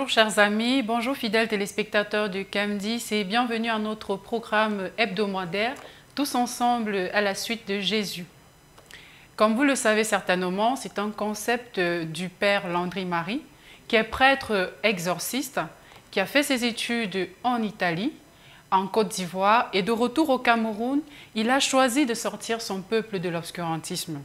Bonjour chers amis, bonjour fidèles téléspectateurs du CAM10 et bienvenue à notre programme hebdomadaire Tous ensemble à la suite de Jésus. Comme vous le savez certainement, c'est un concept du père Landry Marie qui est prêtre exorciste, qui a fait ses études en Italie, en Côte d'Ivoire et de retour au Cameroun, il a choisi de sortir son peuple de l'obscurantisme.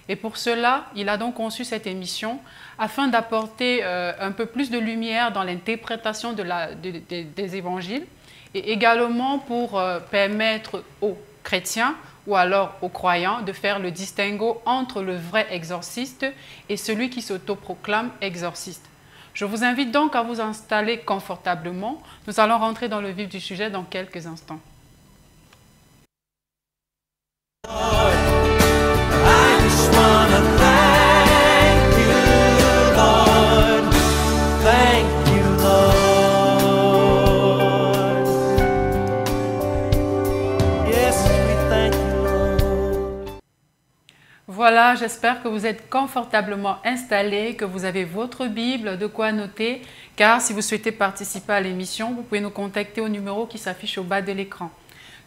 Et pour cela, il a donc conçu cette émission afin d'apporter un peu plus de lumière dans l'interprétation des évangiles et également pour permettre aux chrétiens ou alors aux croyants de faire le distinguo entre le vrai exorciste et celui qui s'autoproclame exorciste. Je vous invite donc à vous installer confortablement. Nous allons rentrer dans le vif du sujet dans quelques instants. Voilà, j'espère que vous êtes confortablement installés, que vous avez votre Bible, de quoi noter, car si vous souhaitez participer à l'émission, vous pouvez nous contacter au numéro qui s'affiche au bas de l'écran.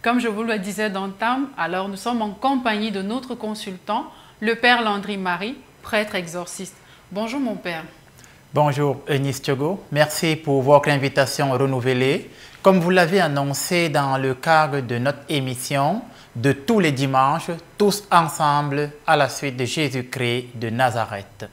Comme je vous le disais d'entame, alors nous sommes en compagnie de notre consultant, le père Landry Marie, prêtre exorciste. Bonjour mon père. Bonjour Eunice Thiogo, merci pour votre invitation renouvelée. Comme vous l'avez annoncé dans le cadre de notre émission, de tous les dimanches, tous ensemble à la suite de Jésus-Christ de Nazareth.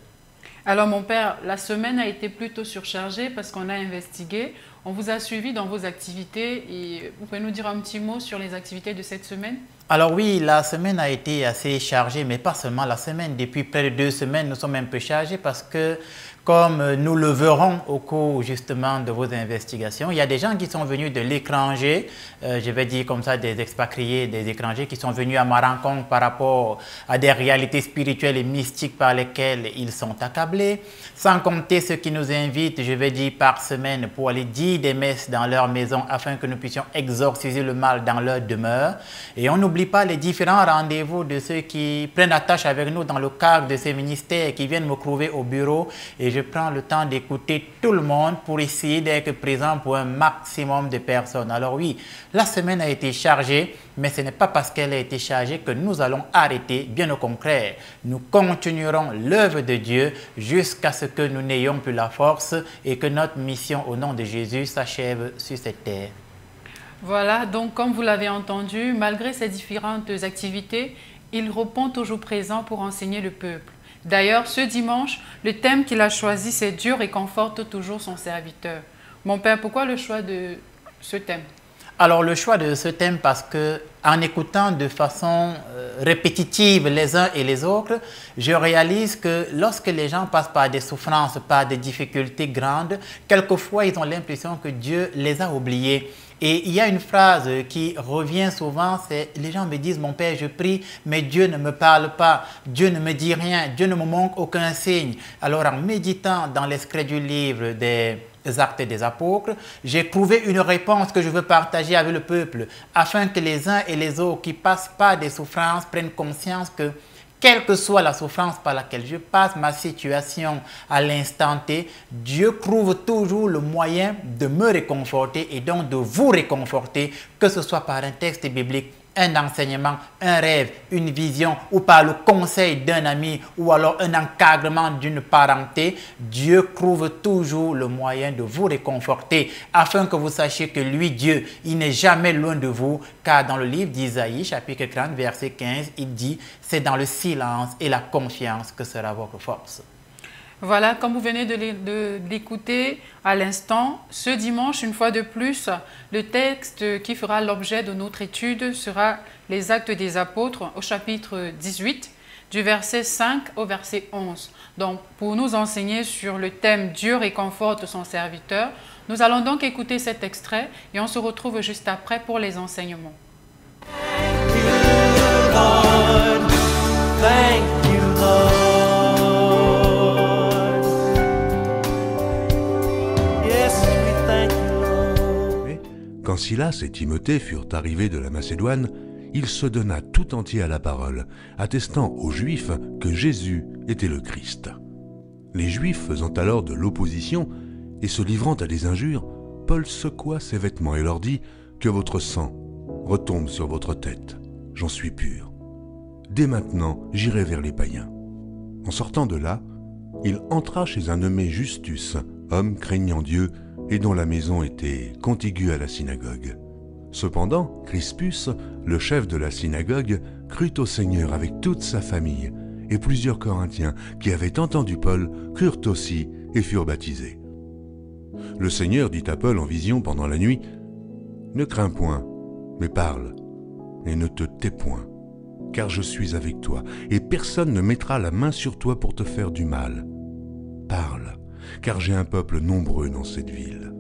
Alors mon père, la semaine a été plutôt surchargée parce qu'on a investigué, on vous a suivi dans vos activités et vous pouvez nous dire un petit mot sur les activités de cette semaine? Alors oui, la semaine a été assez chargée, mais pas seulement la semaine. Depuis près de 2 semaines, nous sommes un peu chargés parce que, comme nous le verrons au cours justement de vos investigations, il y a des gens qui sont venus de l'étranger, je vais dire comme ça des expatriés, des étrangers qui sont venus à ma rencontre par rapport à des réalités spirituelles et mystiques par lesquelles ils sont accablés, sans compter ceux qui nous invitent, je vais dire par semaine, pour aller dire des messes dans leur maison afin que nous puissions exorciser le mal dans leur demeure. Et on n'oublie pas les différents rendez-vous de ceux qui prennent attache avec nous dans le cadre de ces ministères, qui viennent me trouver au bureau et je prends le temps d'écouter tout le monde pour essayer d'être présent pour un maximum de personnes. Alors oui, la semaine a été chargée, mais ce n'est pas parce qu'elle a été chargée que nous allons arrêter, bien au contraire. Nous continuerons l'œuvre de Dieu jusqu'à ce que nous n'ayons plus la force et que notre mission au nom de Jésus s'achève sur cette terre. Voilà, donc comme vous l'avez entendu, malgré ces différentes activités, il répond toujours présent pour enseigner le peuple. D'ailleurs, ce dimanche, le thème qu'il a choisi, c'est « Dieu réconforte toujours son serviteur ». Mon père, pourquoi le choix de ce thème? Alors, le choix de ce thème parce que, en écoutant de façon répétitive les uns et les autres, je réalise que lorsque les gens passent par des souffrances, par des difficultés grandes, quelquefois ils ont l'impression que Dieu les a oubliés. Et il y a une phrase qui revient souvent, c'est les gens me disent « Mon père, je prie, mais Dieu ne me parle pas, Dieu ne me dit rien, Dieu ne me montre aucun signe. » Alors en méditant dans l'extrait du livre des Actes des Apôtres, j'ai trouvé une réponse que je veux partager avec le peuple, afin que les uns et les autres qui passent par des souffrances prennent conscience que quelle que soit la souffrance par laquelle je passe, ma situation à l'instant T, Dieu trouve toujours le moyen de me réconforter et donc de vous réconforter, que ce soit par un texte biblique, un enseignement, un rêve, une vision ou par le conseil d'un ami ou alors un encadrement d'une parenté. Dieu trouve toujours le moyen de vous réconforter afin que vous sachiez que lui, Dieu, il n'est jamais loin de vous, car dans le livre d'Isaïe, chapitre 30, verset 15, il dit « C'est dans le silence et la confiance que sera votre force ». Voilà, comme vous venez de l'écouter à l'instant, ce dimanche, une fois de plus, le texte qui fera l'objet de notre étude sera les Actes des Apôtres au chapitre 18, du verset 5 au verset 11. Donc, pour nous enseigner sur le thème « Dieu réconforte son serviteur », nous allons donc écouter cet extrait et on se retrouve juste après pour les enseignements. Thank you, Lord. Thank you, Lord. Quand Silas et Timothée furent arrivés de la Macédoine, il se donna tout entier à la parole, attestant aux Juifs que Jésus était le Christ. Les Juifs faisant alors de l'opposition, Et se livrant à des injures, Paul secoua ses vêtements et leur dit « Que votre sang retombe sur votre tête, j'en suis pur. Dès maintenant, j'irai vers les païens. » En sortant de là, il entra chez un nommé Justus, homme craignant Dieu et dont la maison était contiguë à la synagogue. Cependant, Crispus, le chef de la synagogue, crut au Seigneur avec toute sa famille, et plusieurs Corinthiens qui avaient entendu Paul crurent aussi et furent baptisés. Le Seigneur dit à Paul en vision pendant la nuit, « Ne crains point, mais parle, et ne te tais point, car je suis avec toi, et personne ne mettra la main sur toi pour te faire du mal. Parle, car j'ai un peuple nombreux dans cette ville. »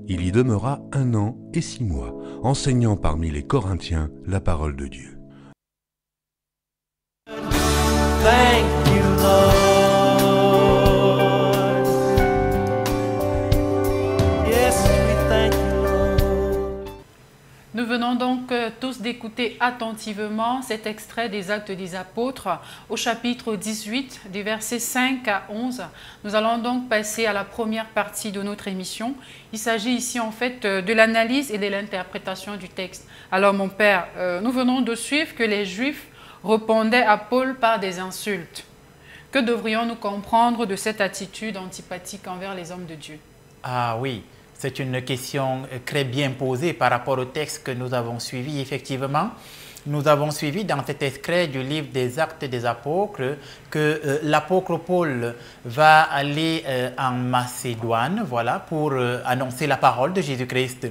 Il y demeura 1 an et 6 mois, enseignant parmi les Corinthiens la parole de Dieu. Thank you, Lord. Yes, we thank you, Lord. Nous venons donc tous d'écouter attentivement cet extrait des Actes des Apôtres au chapitre 18, des versets 5 à 11. Nous allons donc passer à la première partie de notre émission. Il s'agit ici en fait de l'analyse et de l'interprétation du texte. Alors mon père, nous venons de suivre que les Juifs répondaient à Paul par des insultes. Que devrions-nous comprendre de cette attitude antipathique envers les hommes de Dieu? Ah oui, c'est une question très bien posée par rapport au texte que nous avons suivi. Effectivement, nous avons suivi dans cet extrait du livre des Actes des Apôtres que l'apôtre Paul va aller en Macédoine, voilà, pour annoncer la parole de Jésus-Christ.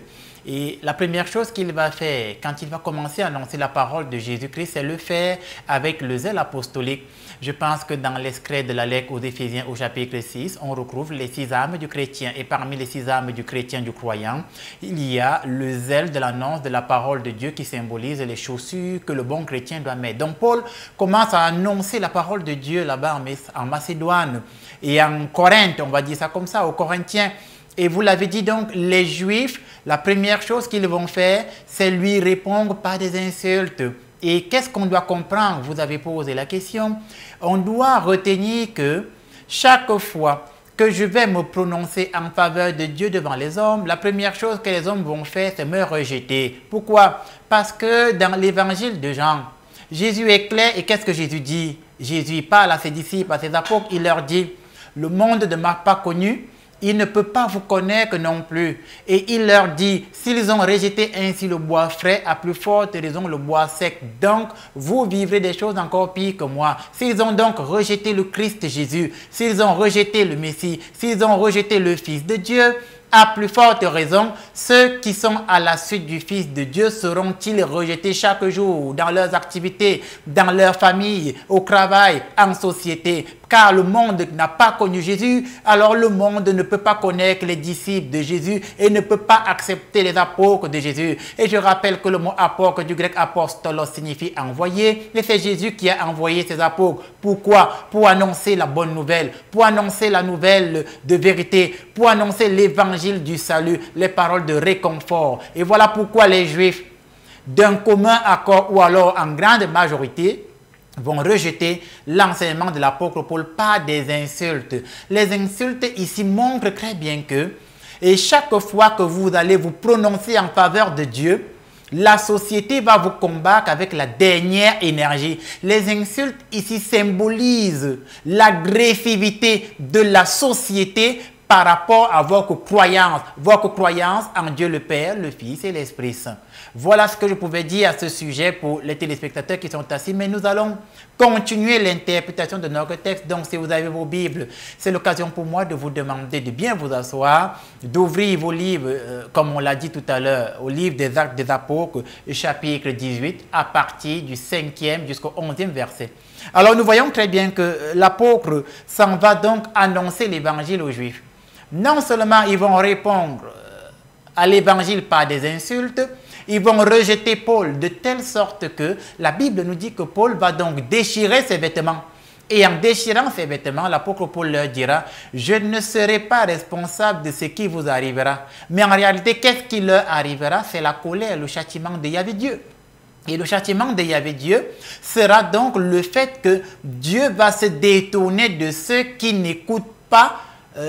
Et la première chose qu'il va faire quand il va commencer à annoncer la parole de Jésus-Christ, c'est le faire avec le zèle apostolique. Je pense que dans l'extrait de la lettre aux Éphésiens au chapitre 6, on retrouve les 6 âmes du chrétien. Et parmi les 6 âmes du chrétien, du croyant, il y a le zèle de l'annonce de la parole de Dieu qui symbolise les chaussures que le bon chrétien doit mettre. Donc Paul commence à annoncer la parole de Dieu là-bas en Macédoine et en Corinthe, on va dire ça comme ça, aux Corinthiens. Et vous l'avez dit donc, les Juifs, la première chose qu'ils vont faire, c'est lui répondre par des insultes. Et qu'est-ce qu'on doit comprendre? Vous avez posé la question. On doit retenir que chaque fois que je vais me prononcer en faveur de Dieu devant les hommes, la première chose que les hommes vont faire, c'est me rejeter. Pourquoi? Parce que dans l'évangile de Jean, Jésus est clair et qu'est-ce que Jésus dit? Jésus parle à ses disciples, à ses apôtres, il leur dit, le monde ne m'a pas connu, il ne peut pas vous connaître non plus. Et il leur dit, s'ils ont rejeté ainsi le bois frais, à plus forte raison le bois sec. Donc, vous vivrez des choses encore pires que moi. S'ils ont donc rejeté le Christ Jésus, s'ils ont rejeté le Messie, s'ils ont rejeté le Fils de Dieu, à plus forte raison, ceux qui sont à la suite du Fils de Dieu seront-ils rejetés chaque jour dans leurs activités, dans leur famille, au travail, en société? Car le monde n'a pas connu Jésus, alors le monde ne peut pas connaître les disciples de Jésus et ne peut pas accepter les apôtres de Jésus. Et je rappelle que le mot apôtre du grec apostolos signifie envoyé, et c'est Jésus qui a envoyé ses apôtres. Pourquoi? Pour annoncer la bonne nouvelle, pour annoncer la nouvelle de vérité, pour annoncer l'évangile du salut, les paroles de réconfort. Et voilà pourquoi les Juifs, d'un commun accord ou alors en grande majorité, vont rejeter l'enseignement de l'apôtre Paul par des insultes. Les insultes ici montrent très bien que, et chaque fois que vous allez vous prononcer en faveur de Dieu, la société va vous combattre avec la dernière énergie. Les insultes ici symbolisent l'agressivité de la société par rapport à votre croyance en Dieu le Père, le Fils et l'Esprit Saint. Voilà ce que je pouvais dire à ce sujet pour les téléspectateurs qui sont assis, mais nous allons continuer l'interprétation de notre texte. Donc, si vous avez vos Bibles, c'est l'occasion pour moi de vous demander de bien vous asseoir, d'ouvrir vos livres, comme on l'a dit tout à l'heure, au livre des Actes des Apôtres, chapitre 18, à partir du 5e jusqu'au 11e verset. Alors, nous voyons très bien que l'apôtre s'en va donc annoncer l'évangile aux Juifs. Non seulement ils vont répondre à l'évangile par des insultes, ils vont rejeter Paul de telle sorte que la Bible nous dit que Paul va donc déchirer ses vêtements. Et en déchirant ses vêtements, l'apôtre Paul leur dira, je ne serai pas responsable de ce qui vous arrivera. Mais en réalité, qu'est-ce qui leur arrivera? C'est la colère, le châtiment de Yahvé Dieu. Et le châtiment de Yahvé Dieu sera donc le fait que Dieu va se détourner de ceux qui n'écoutent pas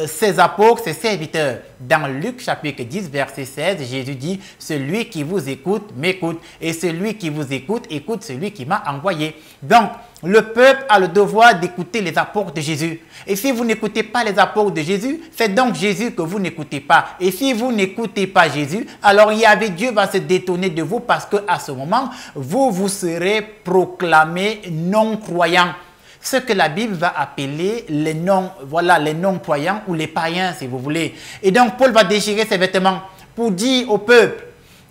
ses apôtres, ses serviteurs. Dans Luc chapitre 10, verset 16, Jésus dit, « Celui qui vous écoute, m'écoute, et celui qui vous écoute, écoute celui qui m'a envoyé. » Donc, le peuple a le devoir d'écouter les apôtres de Jésus. Et si vous n'écoutez pas les apôtres de Jésus, c'est donc Jésus que vous n'écoutez pas. Et si vous n'écoutez pas Jésus, alors Yahvé Dieu va se détourner de vous parce qu'à ce moment, vous serez proclamé non-croyant. Ce que la Bible va appeler les non-croyants ou les païens, si vous voulez. Et donc, Paul va déchirer ses vêtements pour dire au peuple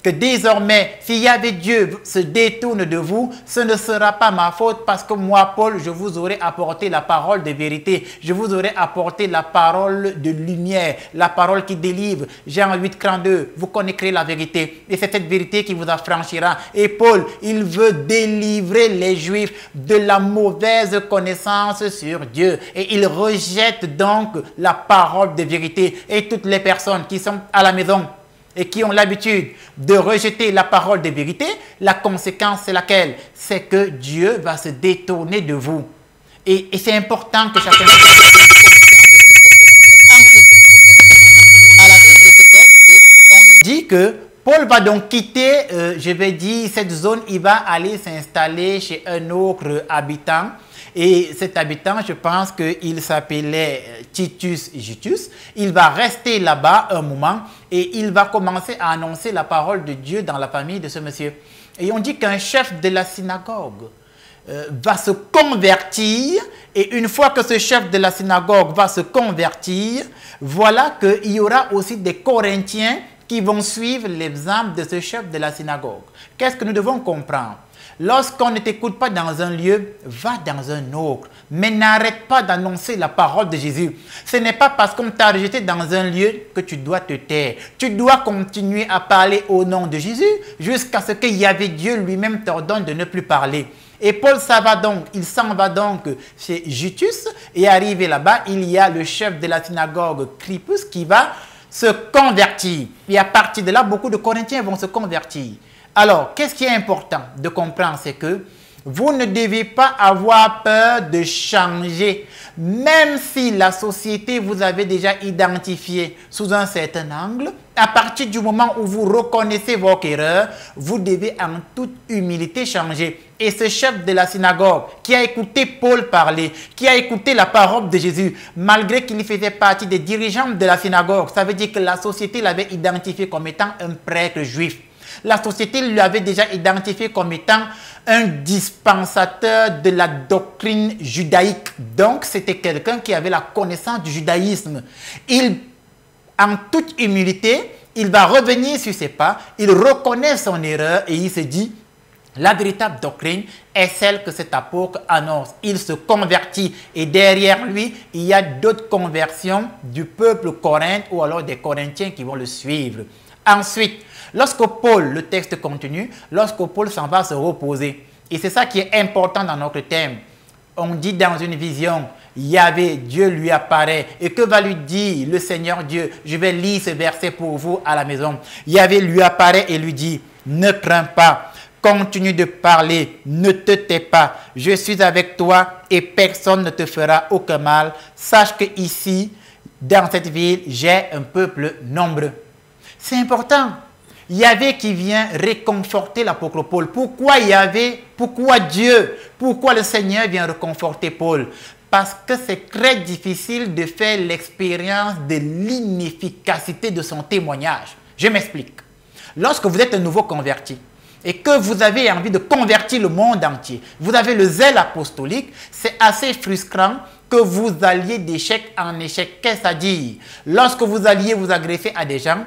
que désormais, si Yahvé Dieu se détourne de vous, ce ne sera pas ma faute parce que moi, Paul, je vous aurai apporté la parole de vérité. Je vous aurai apporté la parole de lumière, la parole qui délivre. Jean 8, 42, vous connaîtrez la vérité. Et c'est cette vérité qui vous affranchira. Et Paul, il veut délivrer les Juifs de la mauvaise connaissance sur Dieu. Et il rejette donc la parole de vérité. Et toutes les personnes qui sont à la maison, et qui ont l'habitude de rejeter la parole de vérité, la conséquence c'est laquelle? C'est que Dieu va se détourner de vous. Et c'est important que chacun soit conscient de ce fait. Ensuite, à la fin de ce texte, on nous dit que Paul va donc quitter, je vais dire, cette zone, il va aller s'installer chez un autre habitant. Et cet habitant, je pense qu'il s'appelait Titus Jutus. Il va rester là-bas un moment et il va commencer à annoncer la parole de Dieu dans la famille de ce monsieur. Et on dit qu'un chef de la synagogue va se convertir. Et une fois que ce chef de la synagogue va se convertir, voilà qu'il y aura aussi des Corinthiens qui vont suivre l'exemple de ce chef de la synagogue. Qu'est-ce que nous devons comprendre? Lorsqu'on ne t'écoute pas dans un lieu, va dans un autre. Mais n'arrête pas d'annoncer la parole de Jésus. Ce n'est pas parce qu'on t'a rejeté dans un lieu que tu dois te taire. Tu dois continuer à parler au nom de Jésus jusqu'à ce que Yahvé Dieu lui-même t'ordonne de ne plus parler. Et Paul s'en va donc chez Jutus et arrivé là-bas, il y a le chef de la synagogue Crispus qui va se convertir. Et à partir de là, beaucoup de Corinthiens vont se convertir. Alors, qu'est-ce qui est important de comprendre, c'est que vous ne devez pas avoir peur de changer. Même si la société vous avait déjà identifié sous un certain angle, à partir du moment où vous reconnaissez votre erreur, vous devez en toute humilité changer. Et ce chef de la synagogue qui a écouté Paul parler, qui a écouté la parole de Jésus, malgré qu'il faisait partie des dirigeants de la synagogue, ça veut dire que la société l'avait identifié comme étant un prêtre juif. La société lui avait déjà identifié comme étant un dispensateur de la doctrine judaïque. Donc, c'était quelqu'un qui avait la connaissance du judaïsme. En toute humilité, il va revenir sur ses pas, il reconnaît son erreur et il se dit, la véritable doctrine est celle que cet apôtre annonce. Il se convertit et derrière lui, il y a d'autres conversions du peuple Corinthe ou alors des Corinthiens qui vont le suivre. Ensuite, lorsque Paul, le texte continue, lorsque Paul s'en va se reposer, et c'est ça qui est important dans notre thème, on dit dans une vision, Yahvé, Dieu lui apparaît, et que va lui dire le Seigneur Dieu? Je vais lire ce verset pour vous à la maison. Yahvé lui apparaît et lui dit, ne crains pas, continue de parler, ne te tais pas, je suis avec toi et personne ne te fera aucun mal. Sache que ici, dans cette ville, j'ai un peuple nombreux. C'est important. Yahvé qui vient réconforter l'apôtre Paul. Pourquoi Yahvé? Pourquoi Dieu? Pourquoi le Seigneur vient réconforter Paul? Parce que c'est très difficile de faire l'expérience de l'inefficacité de son témoignage. Je m'explique. Lorsque vous êtes un nouveau converti et que vous avez envie de convertir le monde entier, vous avez le zèle apostolique, c'est assez frustrant que vous alliez d'échec en échec. Qu'est-ce à dire? Lorsque vous alliez vous agresser à des gens,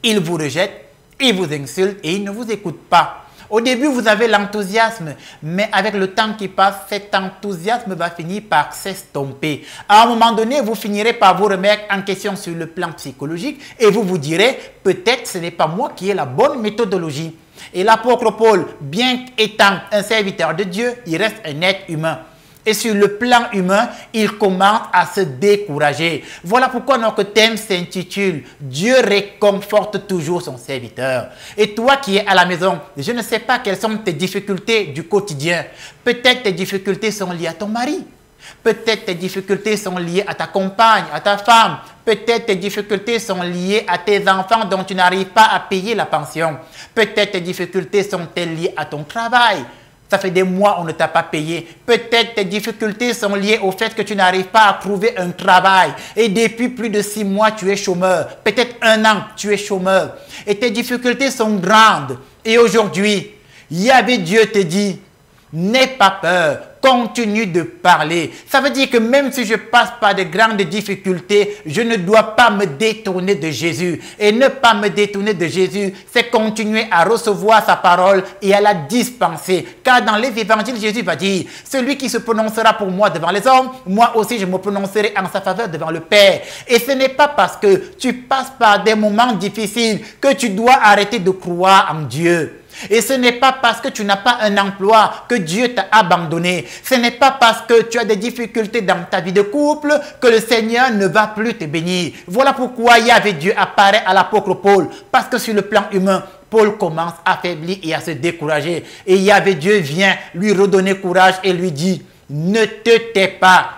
ils vous rejettent, ils vous insultent et ils ne vous écoutent pas. Au début, vous avez l'enthousiasme, mais avec le temps qui passe, cet enthousiasme va finir par s'estomper. À un moment donné, vous finirez par vous remettre en question sur le plan psychologique et vous vous direz, peut-être ce n'est pas moi qui ai la bonne méthodologie. Et l'apôtre Paul, bien étant un serviteur de Dieu, il reste un être humain. Et sur le plan humain, il commence à se décourager. Voilà pourquoi notre thème s'intitule « Dieu réconforte toujours son serviteur ». Et toi qui es à la maison, je ne sais pas quelles sont tes difficultés du quotidien. Peut-être tes difficultés sont liées à ton mari. Peut-être tes difficultés sont liées à ta compagne, à ta femme. Peut-être tes difficultés sont liées à tes enfants dont tu n'arrives pas à payer la pension. Peut-être tes difficultés sont-elles liées à ton travail. Ça fait des mois on ne t'a pas payé. Peut-être tes difficultés sont liées au fait que tu n'arrives pas à trouver un travail. Et depuis plus de 6 mois, tu es chômeur. Peut-être 1 an, tu es chômeur. Et tes difficultés sont grandes. Et aujourd'hui, Yahvé Dieu te dit, n'aie pas peur, continue de parler. Ça veut dire que même si je passe par de grandes difficultés, je ne dois pas me détourner de Jésus. Et ne pas me détourner de Jésus, c'est continuer à recevoir sa parole et à la dispenser. Car dans les évangiles, Jésus va dire, celui qui se prononcera pour moi devant les hommes, moi aussi je me prononcerai en sa faveur devant le Père. Et ce n'est pas parce que tu passes par des moments difficiles que tu dois arrêter de croire en Dieu. Et ce n'est pas parce que tu n'as pas un emploi que Dieu t'a abandonné. Ce n'est pas parce que tu as des difficultés dans ta vie de couple que le Seigneur ne va plus te bénir. Voilà pourquoi Yahvé Dieu apparaît à l'apôtre Paul. Parce que sur le plan humain, Paul commence à affaiblir et à se décourager. Et Yahvé Dieu vient lui redonner courage et lui dit, ne te tais pas.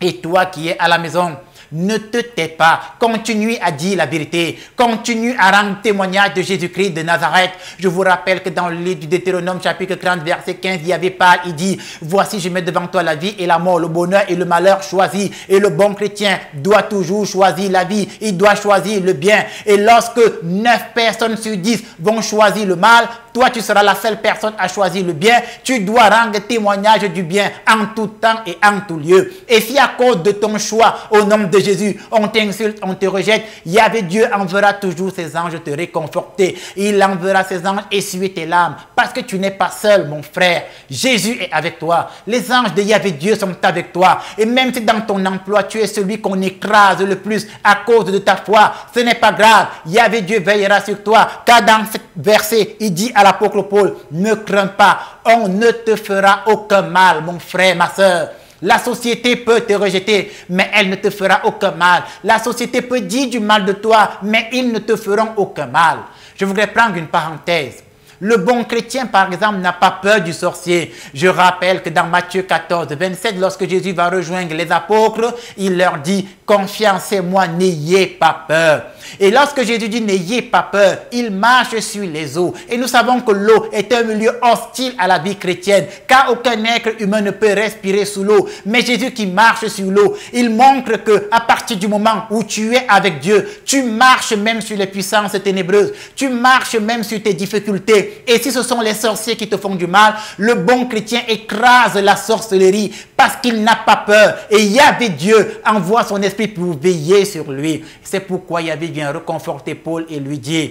Et toi qui es à la maison, ne te tais pas, continue à dire la vérité, continue à rendre témoignage de Jésus-Christ de Nazareth. Je vous rappelle que dans le livre du Deutéronome chapitre 30 verset 15, Yahvé parle, il dit, voici je mets devant toi la vie et la mort, le bonheur et le malheur, choisis. Et le bon chrétien doit toujours choisir la vie, il doit choisir le bien. Et lorsque 9 personnes sur 10 vont choisir le mal, toi tu seras la seule personne à choisir le bien. Tu dois rendre témoignage du bien en tout temps et en tout lieu. Et si à cause de ton choix au nom de Jésus, on t'insulte, on te rejette, Yahvé Dieu enverra toujours ses anges te réconforter. Il enverra ses anges essuyer tes larmes parce que tu n'es pas seul, mon frère. Jésus est avec toi. Les anges de Yahvé Dieu sont avec toi. Et même si dans ton emploi, tu es celui qu'on écrase le plus à cause de ta foi, ce n'est pas grave. Yahvé Dieu veillera sur toi. Car dans ce verset, il dit à l'apôtre Paul, ne crains pas, on ne te fera aucun mal, mon frère, ma soeur. La société peut te rejeter, mais elle ne te fera aucun mal. La société peut dire du mal de toi, mais ils ne te feront aucun mal. Je voudrais prendre une parenthèse. Le bon chrétien, par exemple, n'a pas peur du sorcier. Je rappelle que dans Matthieu 14, 27, lorsque Jésus va rejoindre les apôtres, il leur dit, confiancez-moi, n'ayez pas peur. Et lorsque Jésus dit n'ayez pas peur, il marche sur les eaux. Et nous savons que l'eau est un milieu hostile à la vie chrétienne, car aucun être humain ne peut respirer sous l'eau. Mais Jésus qui marche sur l'eau, il montre que à partir du moment où tu es avec Dieu, tu marches même sur les puissances ténébreuses, tu marches même sur tes difficultés. Et si ce sont les sorciers qui te font du mal, le bon chrétien écrase la sorcellerie parce qu'il n'a pas peur. Et Yahvé Dieu envoie son esprit pour veiller sur lui. C'est pourquoi Yahvé vient reconforter Paul et lui dire,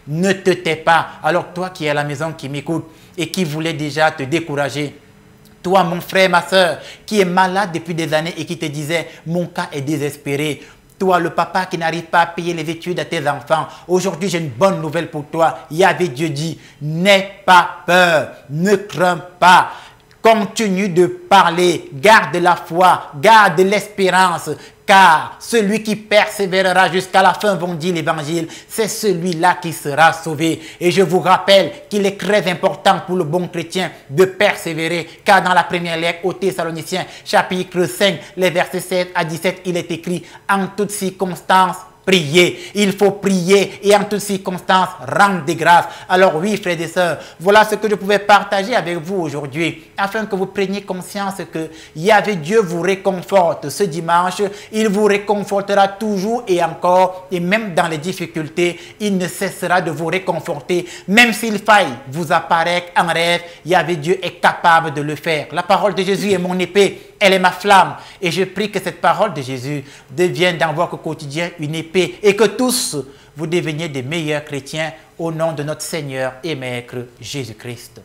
ne te tais pas. Alors toi qui es à la maison, qui m'écoute et qui voulait déjà te décourager, toi mon frère, ma soeur, qui est malade depuis des années et qui te disait, mon cas est désespéré. Toi, le papa qui n'arrive pas à payer les études à tes enfants, aujourd'hui j'ai une bonne nouvelle pour toi. Yahvé Dieu dit, n'aie pas peur, ne crains pas. Continue de parler, garde la foi, garde l'espérance, car celui qui persévérera jusqu'à la fin, vont dire l'évangile, c'est celui-là qui sera sauvé. Et je vous rappelle qu'il est très important pour le bon chrétien de persévérer, car dans la première lettre aux Thessaloniciens, chapitre 5, les versets 7 à 17, il est écrit, en toutes circonstances, prier. Il faut prier et en toutes circonstances rendre des grâces. Alors oui, frères et sœurs, voilà ce que je pouvais partager avec vous aujourd'hui, afin que vous preniez conscience que Yahvé Dieu vous réconforte ce dimanche. Il vous réconfortera toujours et encore, et même dans les difficultés, il ne cessera de vous réconforter. Même s'il faille vous apparaître en rêve, Yahvé Dieu est capable de le faire. La parole de Jésus est mon épée. Elle est ma flamme. Et je prie que cette parole de Jésus devienne dans votre quotidien une épée et que tous vous deveniez des meilleurs chrétiens au nom de notre Seigneur et Maître Jésus-Christ.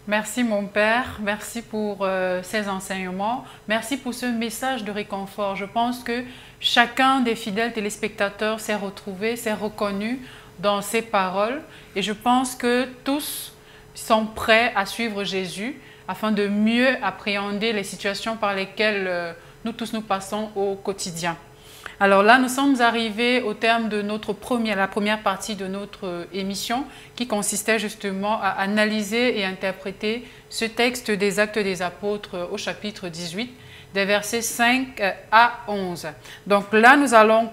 Merci mon Père, merci pour ces enseignements, merci pour ce message de réconfort. Je pense que chacun des fidèles téléspectateurs s'est retrouvé, s'est reconnu dans ces paroles et je pense que tous sont prêts à suivre Jésus afin de mieux appréhender les situations par lesquelles nous tous nous passons au quotidien. Alors là, nous sommes arrivés au terme de la première partie de notre émission qui consistait justement à analyser et interpréter ce texte des Actes des Apôtres au chapitre 18, des versets 5 à 11. Donc là, nous allons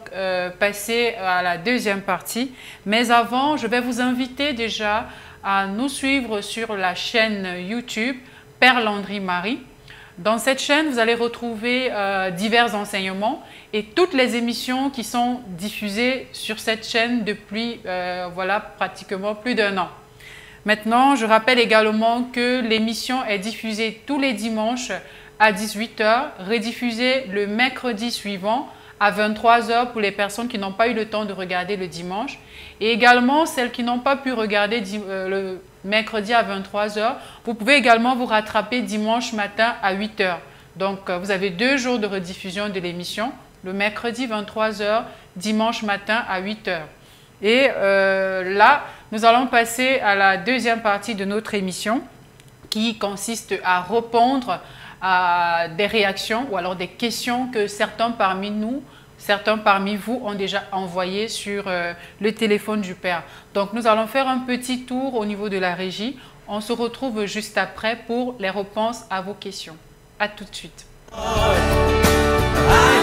passer à la deuxième partie. Mais avant, je vais vous inviter déjà à nous suivre sur la chaîne YouTube Père Landry Marie. Dans cette chaîne, vous allez retrouver divers enseignements et toutes les émissions qui sont diffusées sur cette chaîne depuis voilà, pratiquement plus d'1 an. Maintenant, je rappelle également que l'émission est diffusée tous les dimanches à 18 h, rediffusée le mercredi suivant à 23 h pour les personnes qui n'ont pas eu le temps de regarder le dimanche. Et également, celles qui n'ont pas pu regarder le mercredi à 23 h, vous pouvez également vous rattraper dimanche matin à 8 h. Donc, vous avez 2 jours de rediffusion de l'émission, le mercredi 23 h, dimanche matin à 8 h. Et là, nous allons passer à la deuxième partie de notre émission qui consiste à répondre à des réactions ou alors des questions que certains parmi vous ont déjà envoyées sur le téléphone du Père. Donc, nous allons faire un petit tour au niveau de la régie. On se retrouve juste après pour les réponses à vos questions. À tout de suite. I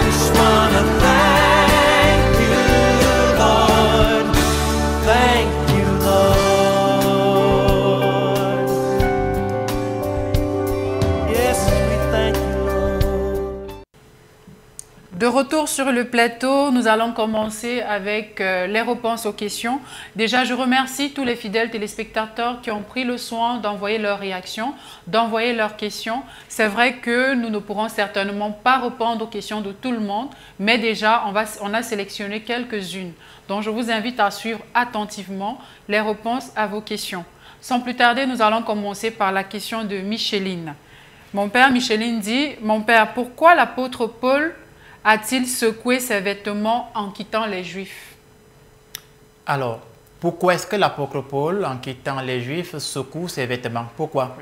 just wanna thank you, Lord. Thank you, Lord. Yes, we thank you, Lord. De retour sur le plateau, nous allons commencer avec les réponses aux questions. Déjà, je remercie tous les fidèles téléspectateurs qui ont pris le soin d'envoyer leurs réactions, d'envoyer leurs questions. C'est vrai que nous ne pourrons certainement pas répondre aux questions de tout le monde, mais déjà, on a sélectionné quelques-unes. Donc, je vous invite à suivre attentivement les réponses à vos questions. Sans plus tarder, nous allons commencer par la question de Micheline. Mon père, Micheline dit, « Mon père, pourquoi l'apôtre Paul a-t-il secoué ses vêtements en quittant les Juifs ?» Alors, pourquoi est-ce que l'apôtre Paul, en quittant les Juifs, secoue ses vêtements? Pourquoi?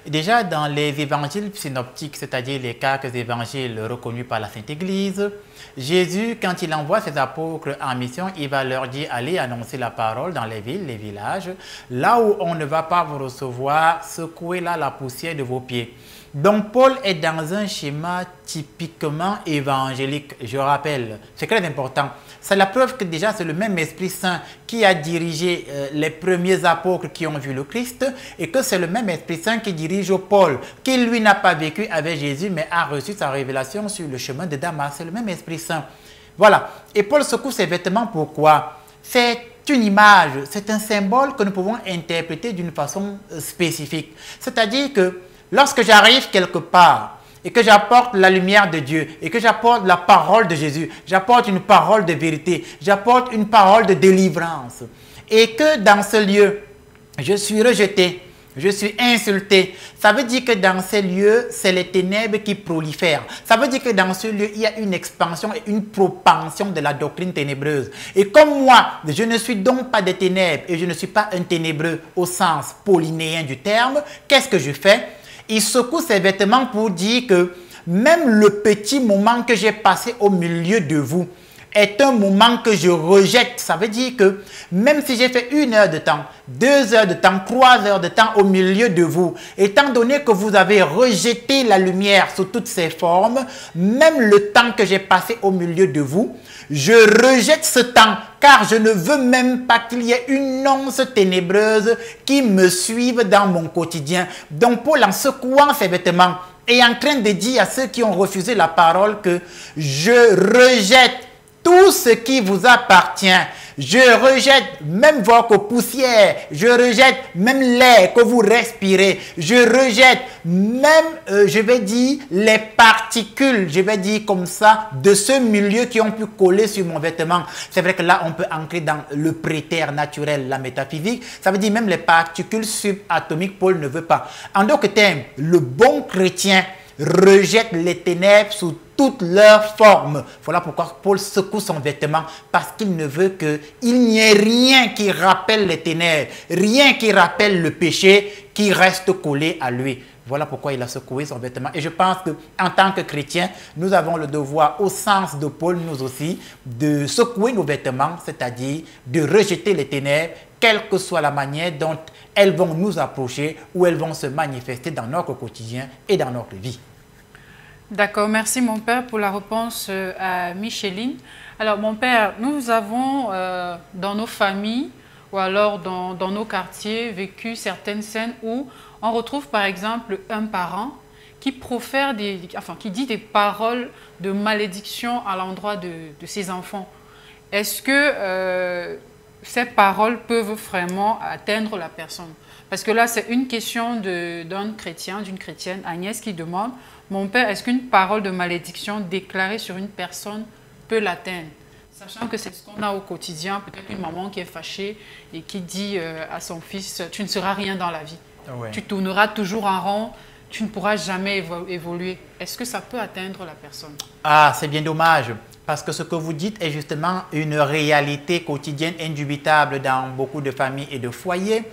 Déjà, dans les évangiles synoptiques, c'est-à-dire les quelques évangiles reconnus par la Sainte Église, Jésus, quand il envoie ses apôtres en mission, il va leur dire « Allez annoncer la parole dans les villes, les villages. Là où on ne va pas vous recevoir, secouez là la poussière de vos pieds. » Donc, Paul est dans un schéma typiquement évangélique, je rappelle. C'est très important. C'est la preuve que déjà, c'est le même Esprit Saint qui a dirigé les premiers apôtres qui ont vu le Christ et que c'est le même Esprit Saint qui dirige Paul, qui lui n'a pas vécu avec Jésus, mais a reçu sa révélation sur le chemin de Damas. C'est le même Esprit Saint. Voilà. Et Paul secoue ses vêtements, pourquoi? C'est une image, c'est un symbole que nous pouvons interpréter d'une façon spécifique. C'est-à-dire que lorsque j'arrive quelque part et que j'apporte la lumière de Dieu et que j'apporte la parole de Jésus, j'apporte une parole de vérité, j'apporte une parole de délivrance et que dans ce lieu, je suis rejeté, je suis insulté, ça veut dire que dans ces lieux, c'est les ténèbres qui prolifèrent. Ça veut dire que dans ce lieu, il y a une expansion et une propension de la doctrine ténébreuse. Et comme moi, je ne suis donc pas des ténèbres et je ne suis pas un ténébreux au sens paulinéen du terme, qu'est-ce que je fais? Il secoue ses vêtements pour dire que même le petit moment que j'ai passé au milieu de vous est un moment que je rejette. Ça veut dire que même si j'ai fait 1 heure de temps, 2 heures de temps, 3 heures de temps au milieu de vous, étant donné que vous avez rejeté la lumière sous toutes ses formes, même le temps que j'ai passé au milieu de vous, je rejette ce temps car je ne veux même pas qu'il y ait une once ténébreuse qui me suive dans mon quotidien. Donc Paul, en secouant ses vêtements, est en train de dire à ceux qui ont refusé la parole que je rejette tout ce qui vous appartient. Je rejette même votre poussière. Je rejette même l'air que vous respirez. Je rejette même, je vais dire, les particules, je vais dire comme ça, de ce milieu qui ont pu coller sur mon vêtement. C'est vrai que là, on peut entrer dans le prétère naturel, la métaphysique. Ça veut dire même les particules subatomiques, Paul ne veut pas. En d'autres termes, le bon chrétien rejette les ténèbres sous toutes leurs formes. Voilà pourquoi Paul secoue son vêtement, parce qu'il ne veut qu'il n'y ait rien qui rappelle les ténèbres, rien qui rappelle le péché qui reste collé à lui. Voilà pourquoi il a secoué son vêtement. Et je pense qu'en tant que chrétiens, nous avons le devoir, au sens de Paul, nous aussi, de secouer nos vêtements, c'est-à-dire de rejeter les ténèbres, quelle que soit la manière dont elles vont nous approcher ou elles vont se manifester dans notre quotidien et dans notre vie. D'accord, merci mon père pour la réponse à Micheline. Alors mon père, nous avons dans nos familles ou alors dans nos quartiers vécu certaines scènes où on retrouve par exemple un parent qui profère qui dit des paroles de malédiction à l'endroit de ses enfants. Est-ce que ces paroles peuvent vraiment atteindre la personne? Parce que là, c'est une question d'un chrétien, d'une chrétienne, Agnès, qui demande: mon père, est-ce qu'une parole de malédiction déclarée sur une personne peut l'atteindre? Sachant que c'est ce qu'on a au quotidien, peut-être une maman qui est fâchée et qui dit à son fils: tu ne seras rien dans la vie. Ouais. Tu tourneras toujours en rond, tu ne pourras jamais évoluer. Est-ce que ça peut atteindre la personne? Ah, c'est bien dommage. Parce que ce que vous dites est justement une réalité quotidienne indubitable dans beaucoup de familles et de foyers.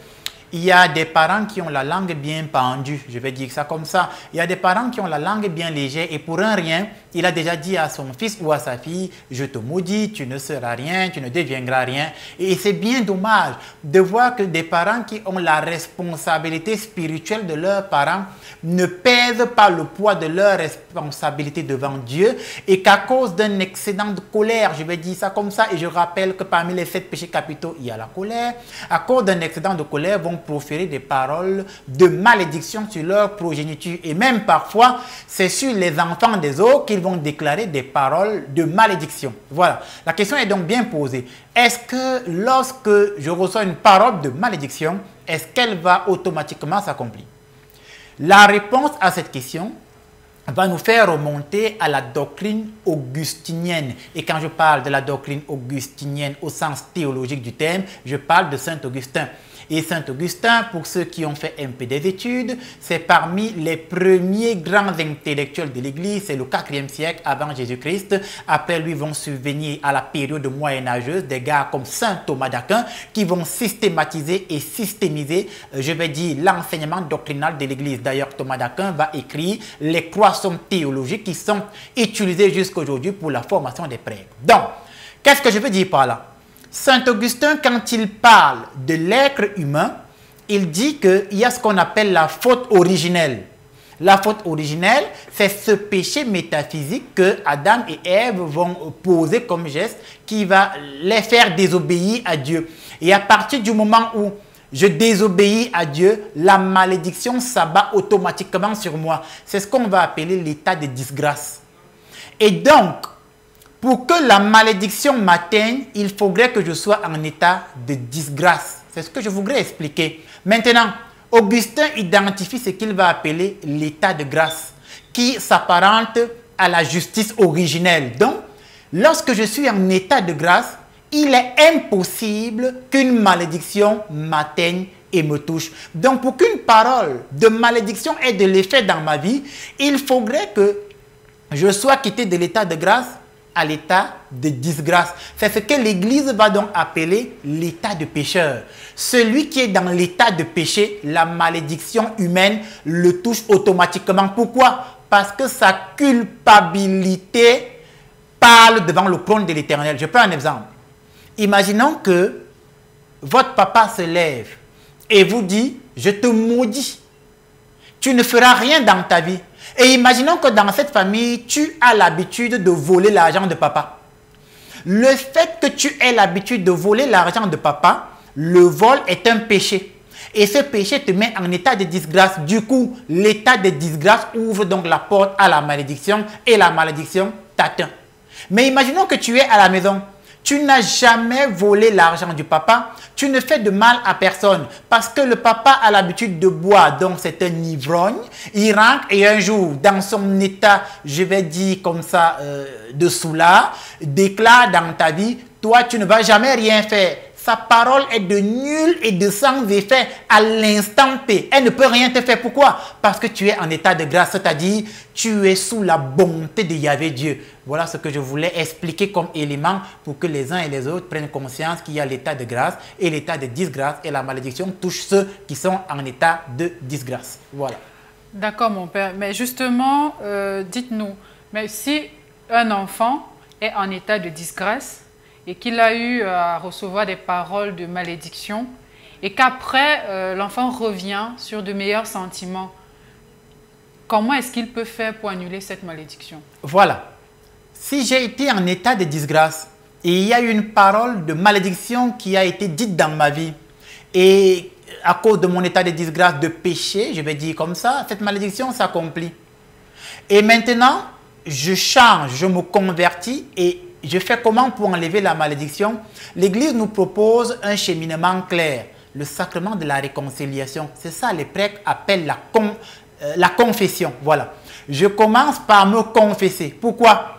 Il y a des parents qui ont la langue bien pendue, je vais dire ça comme ça. Il y a des parents qui ont la langue bien légère et pour un rien, il a déjà dit à son fils ou à sa fille: je te maudis, tu ne seras rien, tu ne deviendras rien. Et c'est bien dommage de voir que des parents qui ont la responsabilité spirituelle de leurs parents ne pèsent pas le poids de leur responsabilité devant Dieu et qu'à cause d'un excédent de colère, je vais dire ça comme ça, et je rappelle que parmi les 7 péchés capitaux, il y a la colère. À cause d'un excédent de colère, vont proférer des paroles de malédiction sur leur progéniture. Et même parfois, c'est sur les enfants des autres qu'ils vont déclarer des paroles de malédiction. Voilà. La question est donc bien posée. Est-ce que lorsque je reçois une parole de malédiction, est-ce qu'elle va automatiquement s'accomplir? La réponse à cette question va nous faire remonter à la doctrine augustinienne. Et quand je parle de la doctrine augustinienne au sens théologique du terme, je parle de Saint Augustin. Et Saint Augustin, pour ceux qui ont fait un peu des études, c'est parmi les premiers grands intellectuels de l'Église. C'est le 4e siècle avant Jésus-Christ. Après lui vont survenir à la période moyenâgeuse des gars comme Saint Thomas d'Aquin qui vont systématiser et systémiser, je vais dire, l'enseignement doctrinal de l'Église. D'ailleurs, Thomas d'Aquin va écrire les croissants théologiques qui sont utilisés jusqu'à aujourd'hui pour la formation des prêtres. Donc, qu'est-ce que je veux dire par là? Saint Augustin, quand il parle de l'être humain, il dit qu'il y a ce qu'on appelle la faute originelle. La faute originelle, c'est ce péché métaphysique que Adam et Ève vont poser comme geste qui va les faire désobéir à Dieu. Et à partir du moment où je désobéis à Dieu, la malédiction s'abat automatiquement sur moi. C'est ce qu'on va appeler l'état de disgrâce. Et donc, pour que la malédiction m'atteigne, il faudrait que je sois en état de disgrâce. C'est ce que je voudrais expliquer. Maintenant, Augustin identifie ce qu'il va appeler l'état de grâce, qui s'apparente à la justice originelle. Donc, lorsque je suis en état de grâce, il est impossible qu'une malédiction m'atteigne et me touche. Donc, pour qu'une parole de malédiction ait de l'effet dans ma vie, il faudrait que je sois quitté de l'état de grâce à l'état de disgrâce. C'est ce que l'Église va donc appeler l'état de pécheur. Celui qui est dans l'état de péché, la malédiction humaine le touche automatiquement. Pourquoi? Parce que sa culpabilité parle devant le trône de l'Éternel. Je prends un exemple. Imaginons que votre papa se lève et vous dit: je te maudis. Tu ne feras rien dans ta vie. Et imaginons que dans cette famille, tu as l'habitude de voler l'argent de papa. Le fait que tu aies l'habitude de voler l'argent de papa, le vol est un péché. Et ce péché te met en état de disgrâce. Du coup, l'état de disgrâce ouvre donc la porte à la malédiction et la malédiction t'atteint. Mais imaginons que tu es à la maison. Tu n'as jamais volé l'argent du papa. Tu ne fais de mal à personne parce que le papa a l'habitude de boire. Donc, c'est un ivrogne. Il rentre et un jour, dans son état, je vais dire comme ça, de soulard, déclare dans ta vie: toi, tu ne vas jamais rien faire. sa parole est de nul et de sans effet à l'instant T. Elle ne peut rien te faire. Pourquoi? Parce que tu es en état de grâce, c'est-à-dire tu es sous la bonté de Yahvé Dieu. Voilà ce que je voulais expliquer comme élément pour que les uns et les autres prennent conscience qu'il y a l'état de grâce et l'état de disgrâce, et la malédiction touche ceux qui sont en état de disgrâce. Voilà. D'accord, mon père. Mais justement, dites-nous, mais si un enfant est en état de disgrâce et qu'il a eu à recevoir des paroles de malédiction et qu'après, l'enfant revient sur de meilleurs sentiments, comment est-ce qu'il peut faire pour annuler cette malédiction? Voilà. Si j'ai été en état de disgrâce et il y a une parole de malédiction qui a été dite dans ma vie, et à cause de mon état de disgrâce, de péché, je vais dire comme ça, cette malédiction s'accomplit. Et maintenant, je change, je me convertis et je fais comment pour enlever la malédiction? L'Église nous propose un cheminement clair, le sacrement de la réconciliation. C'est ça, les prêtres appellent la confession. Voilà. Je commence par me confesser. Pourquoi?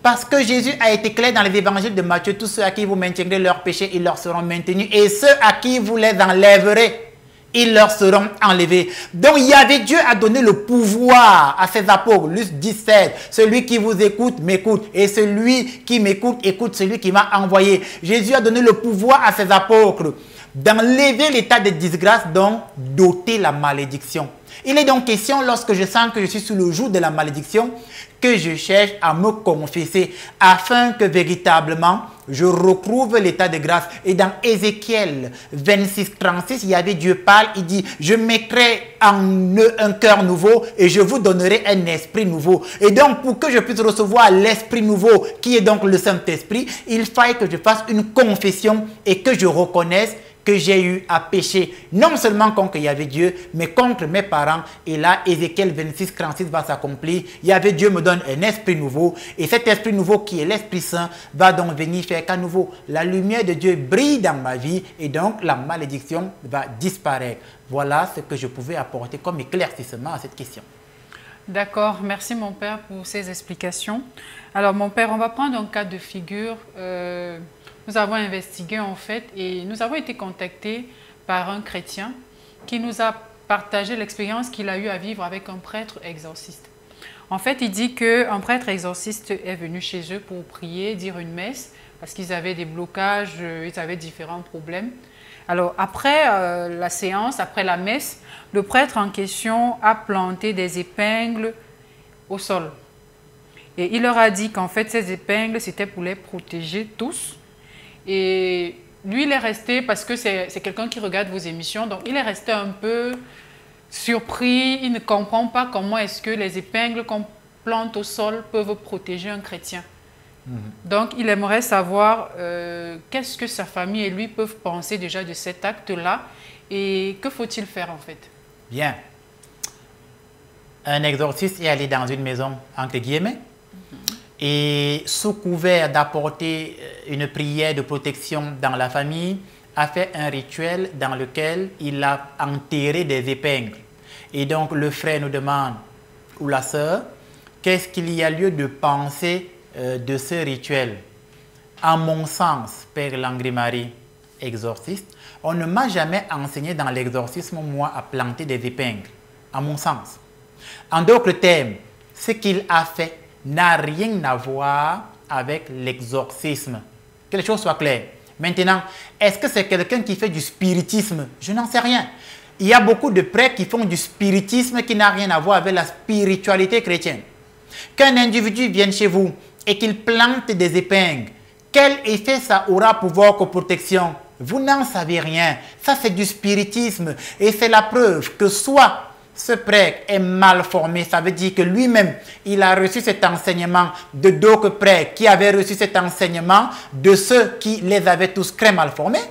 Parce que Jésus a été clair dans les évangiles de Matthieu: tous ceux à qui vous maintiendrez leurs péchés, ils leur seront maintenus. Et ceux à qui vous les enlèverez, ils leur seront enlevés. Donc Yahvé Dieu a donné le pouvoir à ses apôtres. Luc 17, celui qui vous écoute m'écoute, et celui qui m'écoute écoute celui qui m'a envoyé. Jésus a donné le pouvoir à ses apôtres d'enlever l'état de disgrâce, donc d'ôter la malédiction. Il est donc question, lorsque je sens que je suis sous le joug de la malédiction, que je cherche à me confesser afin que véritablement je retrouve l'état de grâce. Et dans Ézéchiel 26, 36, Yahvé Dieu parle, il dit: je mettrai en eux un cœur nouveau et je vous donnerai un esprit nouveau. Et donc, pour que je puisse recevoir l'esprit nouveau, qui est donc le Saint-Esprit, il faille que je fasse une confession et que je reconnaisse que j'ai eu à pécher, non seulement contre Yahvé Dieu, mais contre mes parents. Et là, Ézéchiel 26, 36 va s'accomplir. Yahvé Dieu me donne un esprit nouveau, et cet esprit nouveau qui est l'Esprit Saint va donc venir faire qu'à nouveau la lumière de Dieu brille dans ma vie, et donc la malédiction va disparaître. Voilà ce que je pouvais apporter comme éclaircissement à cette question. D'accord, merci mon père pour ces explications. Alors mon père, on va prendre un cas de figure. Nous avons investigué en fait et nous avons été contactés par un chrétien qui nous a partagé l'expérience qu'il a eu à vivre avec un prêtre exorciste. En fait, il dit qu'un prêtre exorciste est venu chez eux pour prier, dire une messe, parce qu'ils avaient des blocages, ils avaient différents problèmes. Alors après la séance, après la messe, le prêtre en question a planté des épingles au sol. Et il leur a dit qu'en fait ces épingles, c'était pour les protéger tous. Et lui, il est resté, parce que c'est quelqu'un qui regarde vos émissions, donc il est resté un peu surpris, il ne comprend pas comment est-ce que les épingles qu'on plante au sol peuvent protéger un chrétien. Donc il aimerait savoir qu'est-ce que sa famille et lui peuvent penser déjà de cet acte-là et que faut-il faire en fait. Bien. Un exorciste est allé dans une maison, entre guillemets, et sous couvert d'apporter une prière de protection dans la famille, a fait un rituel dans lequel il a enterré des épingles. Et donc le frère nous demande, ou la sœur, qu'est-ce qu'il y a lieu de penser de ce rituel? À mon sens, Père Langry-Marie, exorciste, on ne m'a jamais enseigné dans l'exorcisme, moi, à planter des épingles, à mon sens. En d'autres termes, ce qu'il a fait n'a rien à voir avec l'exorcisme. Que les choses soient claires. Maintenant, est-ce que c'est quelqu'un qui fait du spiritisme? Je n'en sais rien. Il y a beaucoup de prêtres qui font du spiritisme qui n'a rien à voir avec la spiritualité chrétienne. Qu'un individu vienne chez vous et qu'il plante des épingles, quel effet ça aura pour votre protection? Vous n'en savez rien. Ça, c'est du spiritisme. Et c'est la preuve que soit ce prêtre est mal formé, ça veut dire que lui-même, il a reçu cet enseignement de d'autres prêtres qui avaient reçu cet enseignement de ceux qui les avaient tous très mal formés.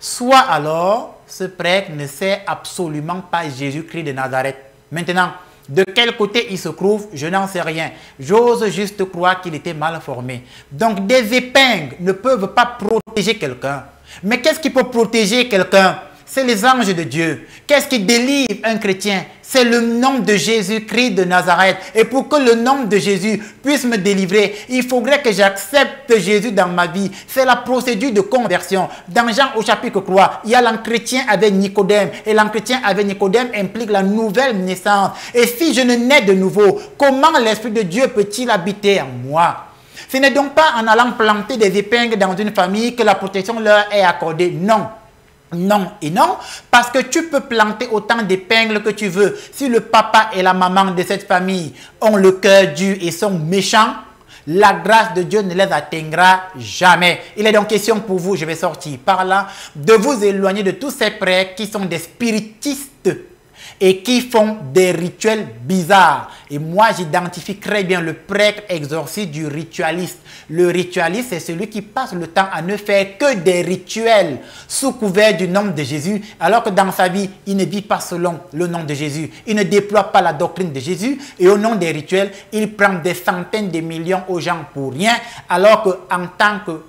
Soit alors, ce prêtre ne sait absolument pas Jésus-Christ de Nazareth. Maintenant, de quel côté il se trouve, je n'en sais rien. J'ose juste croire qu'il était mal formé. Donc, des épingles ne peuvent pas protéger quelqu'un. Mais qu'est-ce qui peut protéger quelqu'un? C'est les anges de Dieu. Qu'est-ce qui délivre un chrétien? C'est le nom de Jésus-Christ de Nazareth. Et pour que le nom de Jésus puisse me délivrer, il faudrait que j'accepte Jésus dans ma vie. C'est la procédure de conversion. Dans Jean au chapitre 3, il y a l'entretien avec Nicodème. Et l'entretien avec Nicodème implique la nouvelle naissance. Et si je ne nais de nouveau, comment l'Esprit de Dieu peut-il habiter en moi? Ce n'est donc pas en allant planter des épingles dans une famille que la protection leur est accordée. Non. Non et non, parce que tu peux planter autant d'épingles que tu veux. Si le papa et la maman de cette famille ont le cœur dur et sont méchants, la grâce de Dieu ne les atteindra jamais. Il est donc question pour vous, je vais sortir par là, de vous éloigner de tous ces prêtres qui sont des spiritistes et qui font des rituels bizarres. Et moi, j'identifie très bien le prêtre exorciste du ritualiste. Le ritualiste, c'est celui qui passe le temps à ne faire que des rituels sous couvert du nom de Jésus, alors que dans sa vie, il ne vit pas selon le nom de Jésus. Il ne déploie pas la doctrine de Jésus et au nom des rituels, il prend des centaines de millions aux gens pour rien, alors qu'en tant que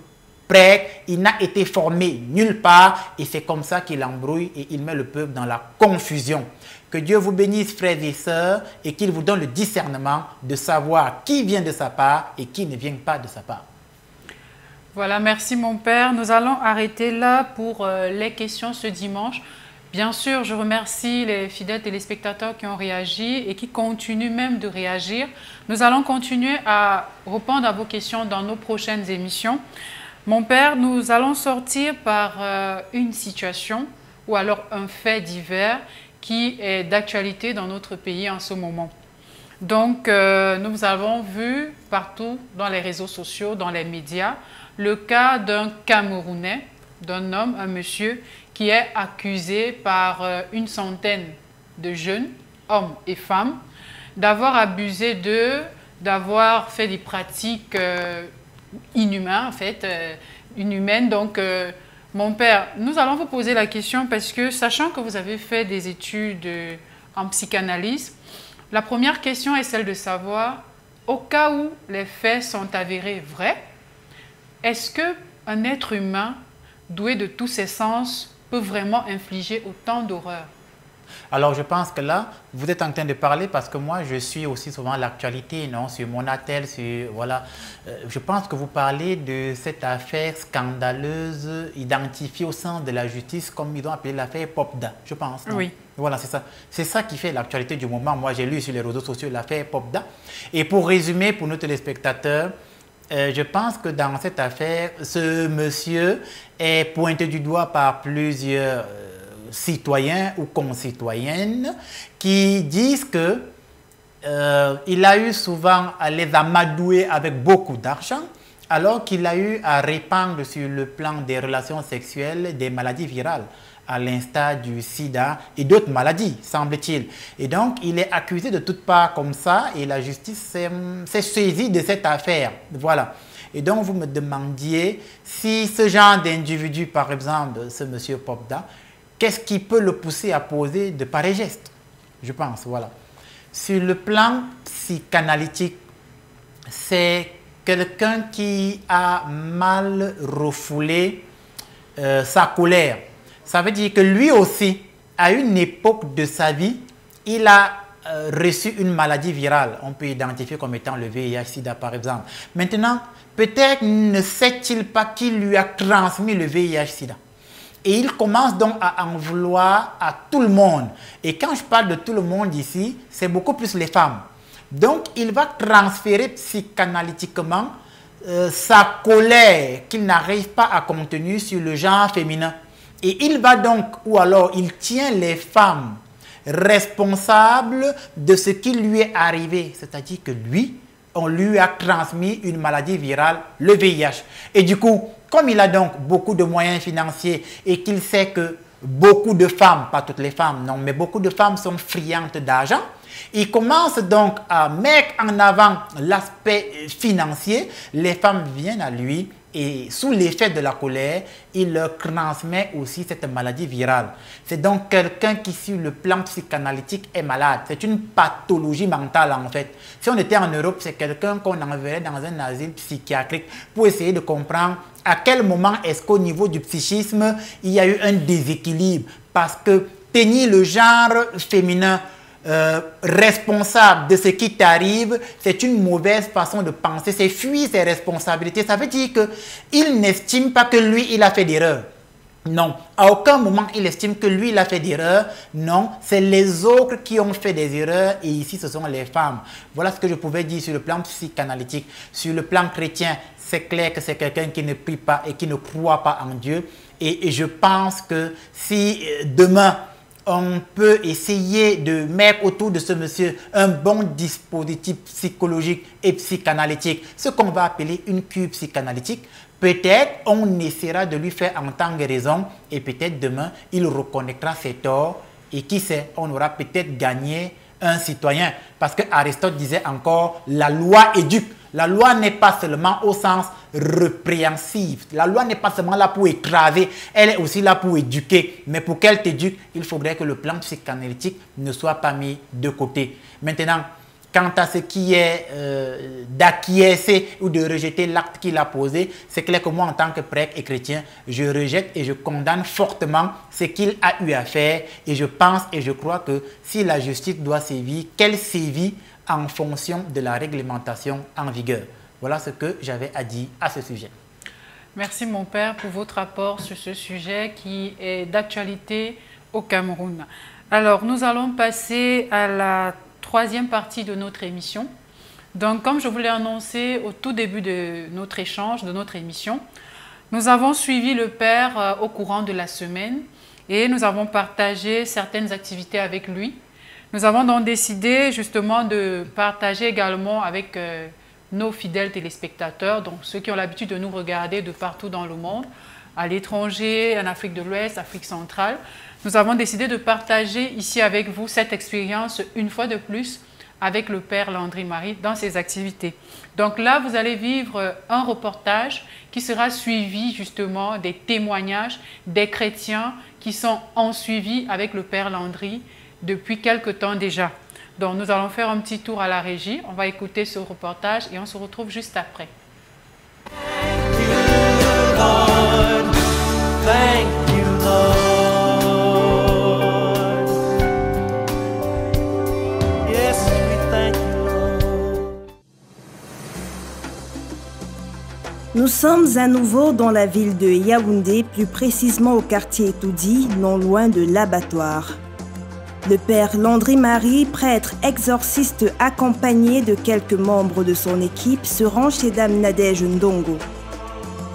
prêtre, il n'a été formé nulle part et c'est comme ça qu'il embrouille et il met le peuple dans la confusion. Que Dieu vous bénisse, frères et sœurs, et qu'il vous donne le discernement de savoir qui vient de sa part et qui ne vient pas de sa part. Voilà, merci mon père. Nous allons arrêter là pour les questions ce dimanche. Bien sûr, je remercie les fidèles téléspectateurs qui ont réagi et qui continuent même de réagir. Nous allons continuer à répondre à vos questions dans nos prochaines émissions. Mon père, nous allons sortir par une situation ou alors un fait divers qui est d'actualité dans notre pays en ce moment. Donc, nous avons vu partout dans les réseaux sociaux, dans les médias, le cas d'un Camerounais, d'un homme, un monsieur, qui est accusé par une centaine de jeunes, hommes et femmes, d'avoir abusé d'eux, d'avoir fait des pratiques inhumaines, en fait, inhumaines. Donc, mon père, nous allons vous poser la question parce que, sachant que vous avez fait des études en psychanalyse, la première question est celle de savoir, au cas où les faits sont avérés vrais, est-ce qu'un être humain doué de tous ses sens peut vraiment infliger autant d'horreur? Alors, je pense que là, vous êtes en train de parler parce que moi, je suis aussi souvent l'actualité, non, sur mon attel, sur, voilà. Je pense que vous parlez de cette affaire scandaleuse identifiée au sein de la justice, comme ils ont appelé l'affaire Popda, je pense. Non? Oui. Voilà, c'est ça. C'est ça qui fait l'actualité du moment. Moi, j'ai lu sur les réseaux sociaux l'affaire Popda. Et pour résumer, pour nos téléspectateurs, je pense que dans cette affaire, ce monsieur est pointé du doigt par plusieurs citoyens ou concitoyennes qui disent que il a eu souvent à les amadouer avec beaucoup d'argent alors qu'il a eu à répandre sur le plan des relations sexuelles des maladies virales à l'instar du sida et d'autres maladies, semble-t-il. Et donc, il est accusé de toutes parts comme ça et la justice s'est saisie de cette affaire. Voilà. Et donc, vous me demandiez si ce genre d'individu, par exemple, ce monsieur Popda, qu'est-ce qui peut le pousser à poser de pareils gestes? Je pense, voilà. Sur le plan psychanalytique, c'est quelqu'un qui a mal refoulé sa colère. Ça veut dire que lui aussi, à une époque de sa vie, il a reçu une maladie virale. On peut identifier comme étant le VIH-Sida, par exemple. Maintenant, peut-être ne sait-il pas qui lui a transmis le VIH-Sida. Et il commence donc à en vouloir à tout le monde. Et quand je parle de tout le monde ici, c'est beaucoup plus les femmes. Donc, il va transférer psychanalytiquement sa colère qu'il n'arrive pas à contenir sur le genre féminin. Et il va donc, ou alors il tient les femmes responsables de ce qui lui est arrivé. C'est-à-dire que lui, on lui a transmis une maladie virale, le VIH. Et du coup, comme il a donc beaucoup de moyens financiers et qu'il sait que beaucoup de femmes, pas toutes les femmes, non, mais beaucoup de femmes sont friandes d'argent, il commence donc à mettre en avant l'aspect financier. Les femmes viennent à lui et sous l'effet de la colère, il leur transmet aussi cette maladie virale. C'est donc quelqu'un qui, sur le plan psychanalytique, est malade. C'est une pathologie mentale en fait. Si on était en Europe, c'est quelqu'un qu'on enverrait dans un asile psychiatrique pour essayer de comprendre à quel moment est-ce qu'au niveau du psychisme, il y a eu un déséquilibre. Parce que tenir le genre féminin responsable de ce qui t'arrive, c'est une mauvaise façon de penser, c'est fuir ses responsabilités. Ça veut dire qu'il n'estime pas que lui, il a fait d'erreur. Non, à aucun moment il estime que lui, il a fait d'erreur. Non, c'est les autres qui ont fait des erreurs et ici, ce sont les femmes. Voilà ce que je pouvais dire sur le plan psychanalytique. Sur le plan chrétien, c'est clair que c'est quelqu'un qui ne prie pas et qui ne croit pas en Dieu. Et je pense que si demain, on peut essayer de mettre autour de ce monsieur un bon dispositif psychologique et psychanalytique, ce qu'on va appeler une cure psychanalytique. Peut-être on essaiera de lui faire entendre raison et peut-être demain il reconnaîtra ses torts et qui sait, on aura peut-être gagné un citoyen. Parce que Aristote disait encore, la loi éduque. La loi n'est pas seulement au sens répréhensif. La loi n'est pas seulement là pour écraser, elle est aussi là pour éduquer. Mais pour qu'elle t'éduque, il faudrait que le plan psychanalytique ne soit pas mis de côté. Maintenant, quant à ce qui est d'acquiescer ou de rejeter l'acte qu'il a posé, c'est clair que moi, en tant que prêtre et chrétien, je rejette et je condamne fortement ce qu'il a eu à faire. Et je pense et je crois que si la justice doit sévir, qu'elle sévit en fonction de la réglementation en vigueur. Voilà ce que j'avais à dire à ce sujet. Merci mon père pour votre rapport sur ce sujet qui est d'actualité au Cameroun. Alors nous allons passer à la troisième partie de notre émission. Donc comme je vous l'ai annoncé au tout début de notre échange, de notre émission, nous avons suivi le père au courant de la semaine et nous avons partagé certaines activités avec lui. Nous avons donc décidé justement de partager également avec nos fidèles téléspectateurs, donc ceux qui ont l'habitude de nous regarder de partout dans le monde, à l'étranger, en Afrique de l'Ouest, Afrique centrale. Nous avons décidé de partager ici avec vous cette expérience une fois de plus avec le Père Landry Marie dans ses activités. Donc là, vous allez vivre un reportage qui sera suivi justement des témoignages des chrétiens qui sont en suivi avec le Père Landry depuis quelque temps déjà. Donc nous allons faire un petit tour à la régie, on va écouter ce reportage et on se retrouve juste après. Thank you, Lord. Yes, we thank you, Lord. Nous sommes à nouveau dans la ville de Yaoundé, plus précisément au quartier Toudi, non loin de l'abattoir. Le père Landry Marie, prêtre exorciste accompagné de quelques membres de son équipe, se rend chez Dame Nadège Ndongo.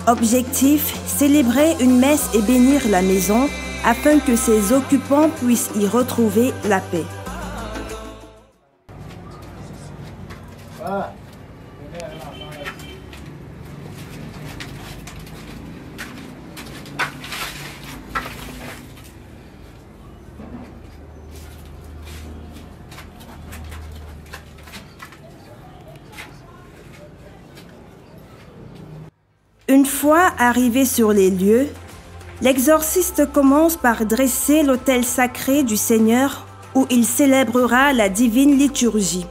Objectif, célébrer une messe et bénir la maison afin que ses occupants puissent y retrouver la paix. Une fois arrivé sur les lieux, l'exorciste commence par dresser l'autel sacré du Seigneur où il célébrera la divine liturgie.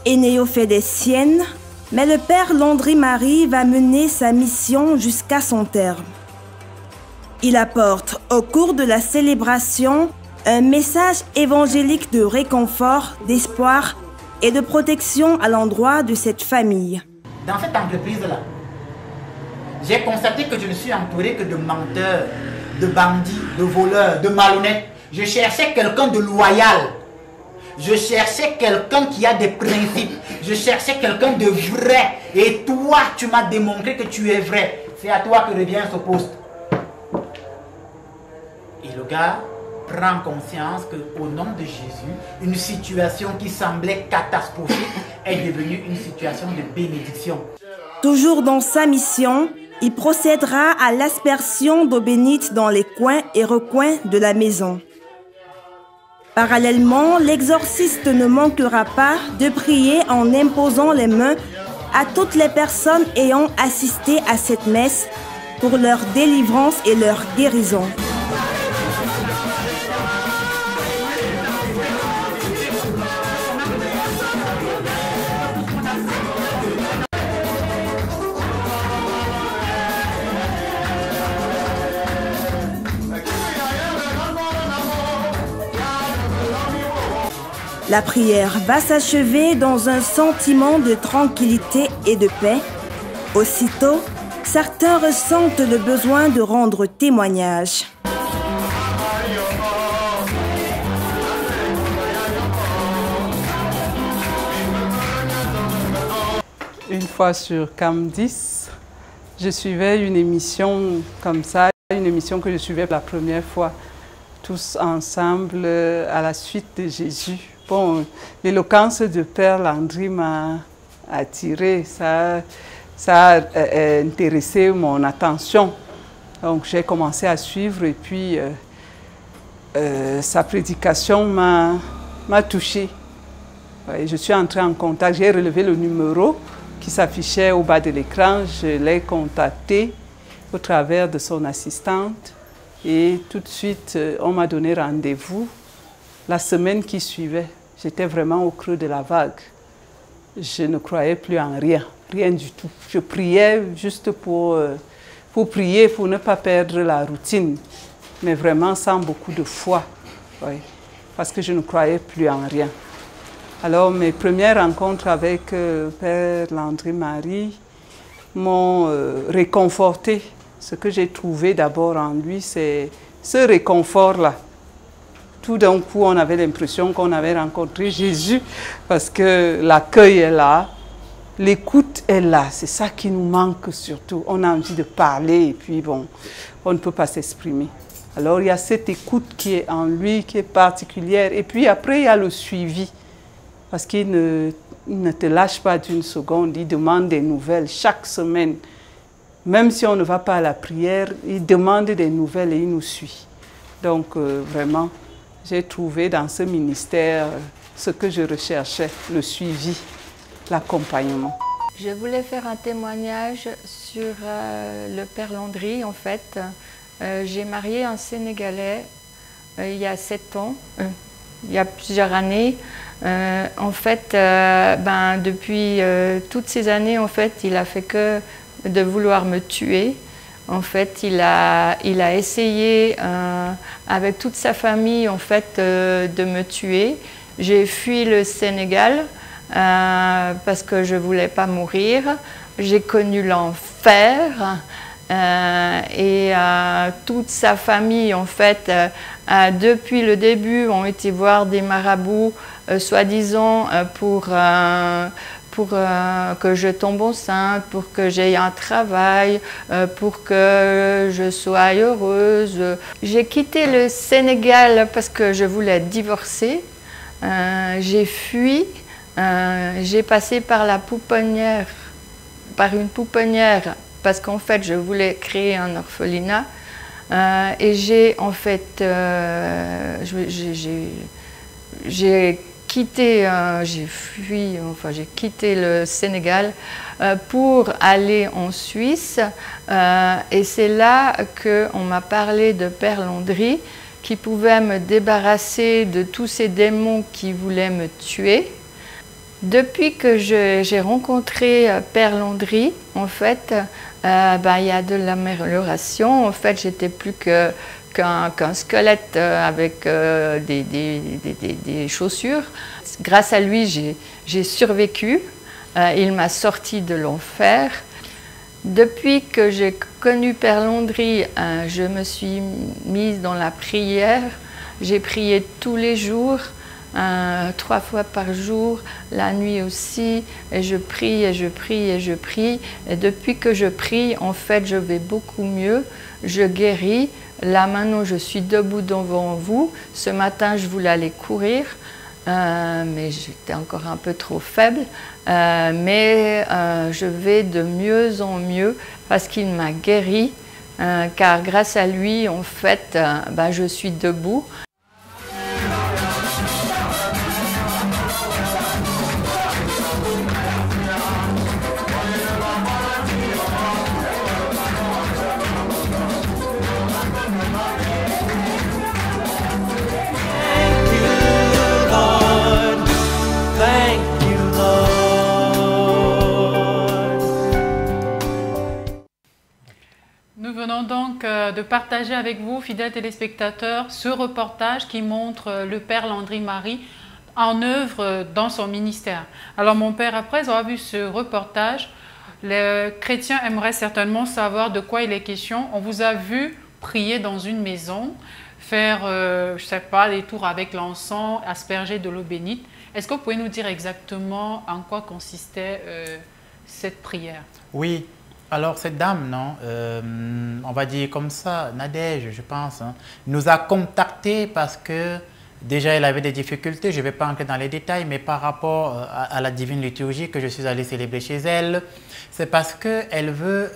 Énéo fait des siennes, mais le père Landry Marie va mener sa mission jusqu'à son terme. Il apporte au cours de la célébration un message évangélique de réconfort, d'espoir et de protection à l'endroit de cette famille. Dans cette entreprise-là, j'ai constaté que je ne suis entouré que de menteurs, de bandits, de voleurs, de malhonnêtes. Je cherchais quelqu'un de loyal. Je cherchais quelqu'un qui a des principes. Je cherchais quelqu'un de vrai. Et toi, tu m'as démontré que tu es vrai. C'est à toi que revient ce poste. Et le gars prend conscience qu'au nom de Jésus, une situation qui semblait catastrophique est devenue une situation de bénédiction. Toujours dans sa mission, il procédera à l'aspersion d'eau bénite dans les coins et recoins de la maison. Parallèlement, l'exorciste ne manquera pas de prier en imposant les mains à toutes les personnes ayant assisté à cette messe pour leur délivrance et leur guérison. La prière va s'achever dans un sentiment de tranquillité et de paix. Aussitôt, certains ressentent le besoin de rendre témoignage. Une fois sur Cam 10, je suivais une émission comme ça, une émission que je suivais pour la première fois, tous ensemble à la suite de Jésus. Bon, l'éloquence de Père Landry m'a attiré, ça a intéressé mon attention. Donc j'ai commencé à suivre et puis sa prédication m'a touchée. Je suis entrée en contact, j'ai relevé le numéro qui s'affichait au bas de l'écran, je l'ai contacté au travers de son assistante et tout de suite on m'a donné rendez-vous. La semaine qui suivait, j'étais vraiment au creux de la vague. Je ne croyais plus en rien, rien du tout. Je priais juste pour prier, pour ne pas perdre la routine, mais vraiment sans beaucoup de foi, oui, parce que je ne croyais plus en rien. Alors mes premières rencontres avec Père Landry Marie m'ont réconforté. Ce que j'ai trouvé d'abord en lui, c'est ce réconfort-là. Tout d'un coup, on avait l'impression qu'on avait rencontré Jésus parce que l'accueil est là, l'écoute est là. C'est ça qui nous manque surtout. On a envie de parler et puis bon, on ne peut pas s'exprimer. Alors il y a cette écoute qui est en lui, qui est particulière. Et puis après, il y a le suivi. Parce qu'il ne te lâche pas d'une seconde, il demande des nouvelles chaque semaine. Même si on ne va pas à la prière, il demande des nouvelles et il nous suit. Donc vraiment, j'ai trouvé dans ce ministère ce que je recherchais, le suivi, l'accompagnement. Je voulais faire un témoignage sur le Père Landry, en fait. J'ai marié un Sénégalais il y a 7 ans, il y a plusieurs années. En fait, depuis toutes ces années, en fait, il a fait que de vouloir me tuer. En fait, il a essayé avec toute sa famille en fait, de me tuer. J'ai fui le Sénégal parce que je ne voulais pas mourir. J'ai connu l'enfer et toute sa famille, en fait, depuis le début, ont été voir des marabouts, soi-disant pour que je tombe enceinte, pour que j'aie un travail, pour que je sois heureuse. J'ai quitté le Sénégal parce que je voulais divorcer. J'ai fui. J'ai passé par la pouponnière, par une pouponnière, parce qu'en fait, je voulais créer un orphelinat. Et j'ai en fait, j'ai quitté le Sénégal pour aller en Suisse et c'est là qu'on m'a parlé de Père Landry qui pouvait me débarrasser de tous ces démons qui voulaient me tuer. Depuis que j'ai rencontré Père Landry, en fait, il y a de l'amélioration. En fait, j'étais plus qu'un squelette avec des chaussures. Grâce à lui, j'ai survécu. Il m'a sorti de l'enfer. Depuis que j'ai connu Père Landry, je me suis mise dans la prière. J'ai prié tous les jours, 3 fois par jour, la nuit aussi. Et je prie, et je prie, et je prie. Et depuis que je prie, en fait, je vais beaucoup mieux. Je guéris. Là, maintenant, je suis debout devant vous. Ce matin, je voulais aller courir, mais j'étais encore un peu trop faible. Mais je vais de mieux en mieux parce qu'il m'a guéri, car grâce à lui, en fait, je suis debout. de partager avec vous, fidèles téléspectateurs, ce reportage qui montre le Père Landry Marie en œuvre dans son ministère. Alors mon père, après avoir vu ce reportage, les chrétiens aimeraient certainement savoir de quoi il est question. On vous a vu prier dans une maison, faire, je ne sais pas, des tours avec l'encens, asperger de l'eau bénite. Est-ce que vous pouvez nous dire exactement en quoi consistait cette prière? Oui, alors cette dame, non, on va dire comme ça, Nadège, je pense, hein, nous a contactés parce que déjà elle avait des difficultés, je ne vais pas entrer dans les détails, mais par rapport à la divine liturgie que je suis allé célébrer chez elle, c'est parce qu'elle veut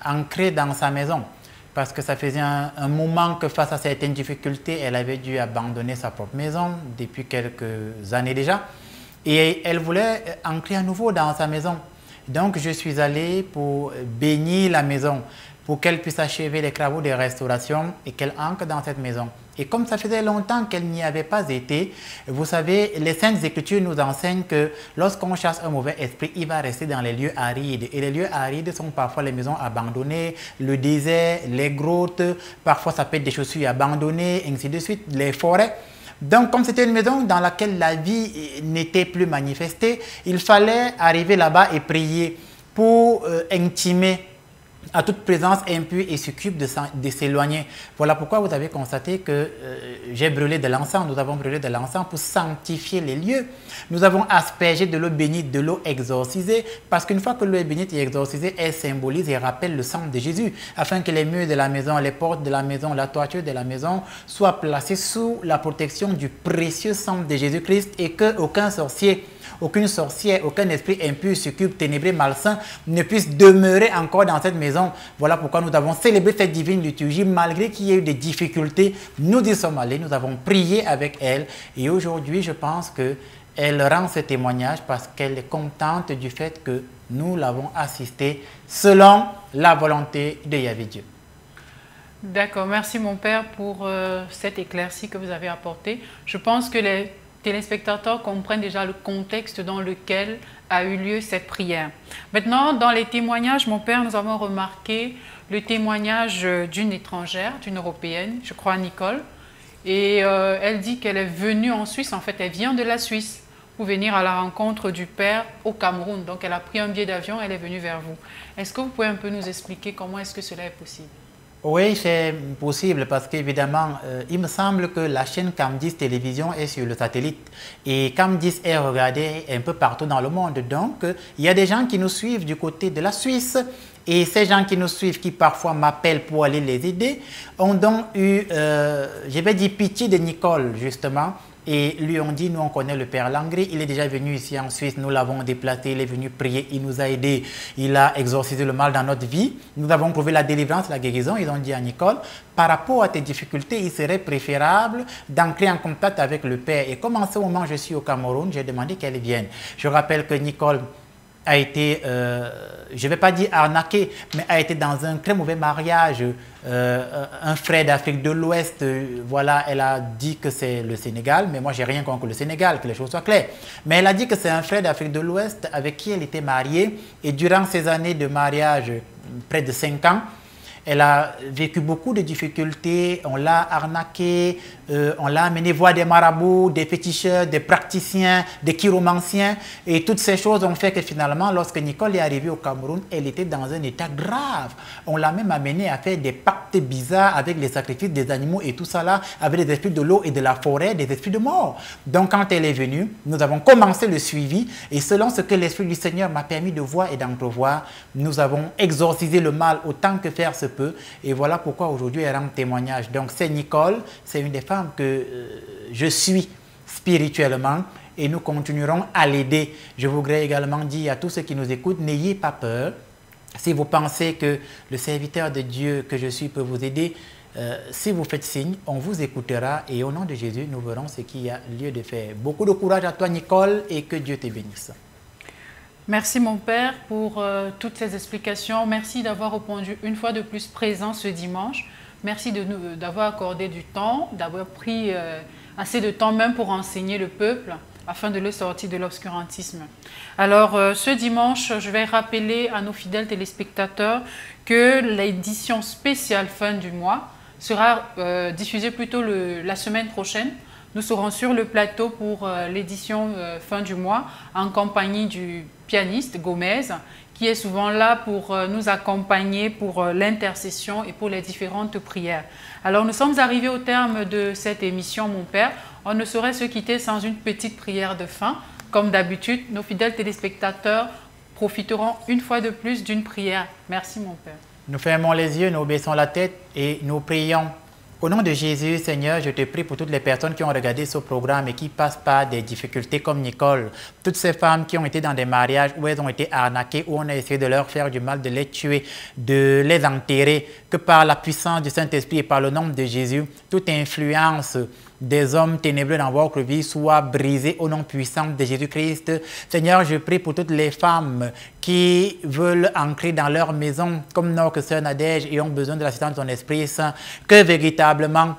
ancrer dans sa maison. Parce que ça faisait un moment que face à certaines difficultés, elle avait dû abandonner sa propre maison depuis quelques années déjà. Et elle voulait ancrer à nouveau dans sa maison. Donc je suis allé pour bénir la maison, pour qu'elle puisse achever les travaux de restauration et qu'elle ancre dans cette maison. Et comme ça faisait longtemps qu'elle n'y avait pas été, vous savez, les Saintes Écritures nous enseignent que lorsqu'on chasse un mauvais esprit, il va rester dans les lieux arides. Et les lieux arides sont parfois les maisons abandonnées, le désert, les grottes, parfois ça peut être des chaussures abandonnées, ainsi de suite, les forêts. Donc, comme c'était une maison dans laquelle la vie n'était plus manifestée, il fallait arriver là-bas et prier pour intimer à toute présence impure et succube de s'éloigner. Voilà pourquoi vous avez constaté que j'ai brûlé de l'encens, nous avons brûlé de l'encens pour sanctifier les lieux. Nous avons aspergé de l'eau bénite, de l'eau exorcisée, parce qu'une fois que l'eau est bénite et exorcisée, elle symbolise et rappelle le sang de Jésus, afin que les murs de la maison, les portes de la maison, la toiture de la maison soient placés sous la protection du précieux sang de Jésus-Christ et qu'aucun sorcier, aucune sorcière, aucun esprit impur, succube, ténébré, malsain ne puisse demeurer encore dans cette maison. Voilà pourquoi nous avons célébré cette divine liturgie malgré qu'il y ait eu des difficultés. Nous y sommes allés, nous avons prié avec elle et aujourd'hui je pense qu'elle rend ce témoignage parce qu'elle est contente du fait que nous l'avons assistée selon la volonté de Yahvé Dieu. D'accord, merci mon père pour cet éclairci que vous avez apporté. Je pense que les téléspectateurs comprennent déjà le contexte dans lequel a eu lieu cette prière. Maintenant, dans les témoignages, mon père, nous avons remarqué le témoignage d'une étrangère, d'une européenne, je crois Nicole, et elle dit qu'elle est venue en Suisse, en fait elle vient de la Suisse pour venir à la rencontre du père au Cameroun. Donc elle a pris un billet d'avion, elle est venue vers vous. Est-ce que vous pouvez un peu nous expliquer comment est-ce que cela est possible? Oui, c'est possible parce qu'évidemment, il me semble que la chaîne Cam10 Télévision est sur le satellite et Cam10 est regardée un peu partout dans le monde. Donc, il y a des gens qui nous suivent du côté de la Suisse et ces gens qui nous suivent, qui parfois m'appellent pour aller les aider, ont donc eu, je vais dire, pitié de Nicole, justement. Et lui ont dit, nous on connaît le Père Landry, il est déjà venu ici en Suisse, nous l'avons déplacé, il est venu prier, il nous a aidés, il a exorcisé le mal dans notre vie. Nous avons trouvé la délivrance, la guérison. Ils ont dit à Nicole, par rapport à tes difficultés, il serait préférable d'entrer en contact avec le Père. Et comme en ce moment je suis au Cameroun, j'ai demandé qu'elle vienne. Je rappelle que Nicole a été, je ne vais pas dire arnaqué, mais a été dans un très mauvais mariage. Un frère d'Afrique de l'Ouest, voilà, elle a dit que c'est le Sénégal, mais moi j'ai rien contre le Sénégal, que les choses soient claires. Mais elle a dit que c'est un frère d'Afrique de l'Ouest avec qui elle était mariée et durant ces années de mariage, près de 5 ans, elle a vécu beaucoup de difficultés, on l'a arnaqué, on l'a amené voir des marabouts, des féticheurs, des praticiens, des chiromanciens. Et toutes ces choses ont fait que finalement, lorsque Nicole est arrivée au Cameroun, elle était dans un état grave. On l'a même amenée à faire des pactes bizarres avec les sacrifices des animaux et tout ça là, avec les esprits de l'eau et de la forêt, des esprits de mort. Donc quand elle est venue, nous avons commencé le suivi et selon ce que l'Esprit du Seigneur m'a permis de voir et d'entrevoir, nous avons exorcisé le mal autant que faire se peut. Et voilà pourquoi aujourd'hui elle rend témoignage. Donc c'est Nicole, c'est une des femmes que je suis spirituellement et nous continuerons à l'aider. Je voudrais également dire à tous ceux qui nous écoutent, n'ayez pas peur. Si vous pensez que le serviteur de Dieu que je suis peut vous aider, si vous faites signe, on vous écoutera et au nom de Jésus, nous verrons ce qu'il y a lieu de faire. Beaucoup de courage à toi Nicole et que Dieu te bénisse. Merci mon père pour toutes ces explications. Merci d'avoir répondu une fois de plus présent ce dimanche. Merci d'avoir accordé du temps, d'avoir pris assez de temps même pour enseigner le peuple afin de les sortir de l'obscurantisme. Alors, ce dimanche, je vais rappeler à nos fidèles téléspectateurs que l'édition spéciale fin du mois sera diffusée plutôt la semaine prochaine. Nous serons sur le plateau pour l'édition fin du mois en compagnie du pianiste Gomez, qui est souvent là pour nous accompagner pour l'intercession et pour les différentes prières. Alors, nous sommes arrivés au terme de cette émission, mon Père. On ne saurait se quitter sans une petite prière de fin. Comme d'habitude, nos fidèles téléspectateurs profiteront une fois de plus d'une prière. Merci, mon Père. Nous fermons les yeux, nous baissons la tête et nous prions. Au nom de Jésus, Seigneur, je te prie pour toutes les personnes qui ont regardé ce programme et qui passent par des difficultés comme Nicole. Toutes ces femmes qui ont été dans des mariages où elles ont été arnaquées, où on a essayé de leur faire du mal, de les tuer, de les enterrer. Que par la puissance du Saint-Esprit et par le nom de Jésus, toute influence des hommes ténébreux dans votre vie soit brisée au nom puissant de Jésus-Christ. Seigneur, je prie pour toutes les femmes qui veulent ancrer dans leur maison, comme notre sœur Nadège, et ont besoin de l'assistance de ton Esprit Saint, que véritablement,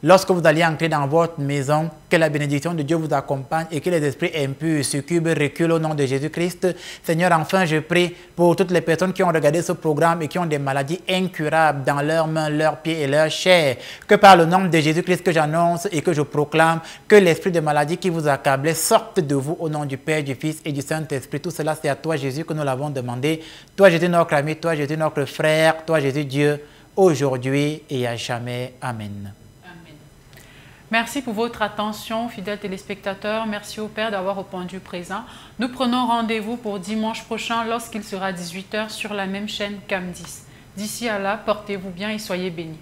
lorsque vous allez entrer dans votre maison, que la bénédiction de Dieu vous accompagne et que les esprits impurs, succubes, reculent au nom de Jésus-Christ. Seigneur, enfin, je prie pour toutes les personnes qui ont regardé ce programme et qui ont des maladies incurables dans leurs mains, leurs pieds et leur chair. Que par le nom de Jésus-Christ que j'annonce et que je proclame que l'esprit de maladie qui vous accablait sorte de vous au nom du Père, du Fils et du Saint-Esprit. Tout cela, c'est à toi, Jésus, que nous l'avons demandé. Toi, Jésus, notre ami, toi, Jésus, notre frère, toi, Jésus, Dieu, aujourd'hui et à jamais. Amen. Merci pour votre attention, fidèles téléspectateurs. Merci au Père d'avoir répondu présent. Nous prenons rendez-vous pour dimanche prochain lorsqu'il sera 18 h sur la même chaîne CAM 10. D'ici à là, portez-vous bien et soyez bénis.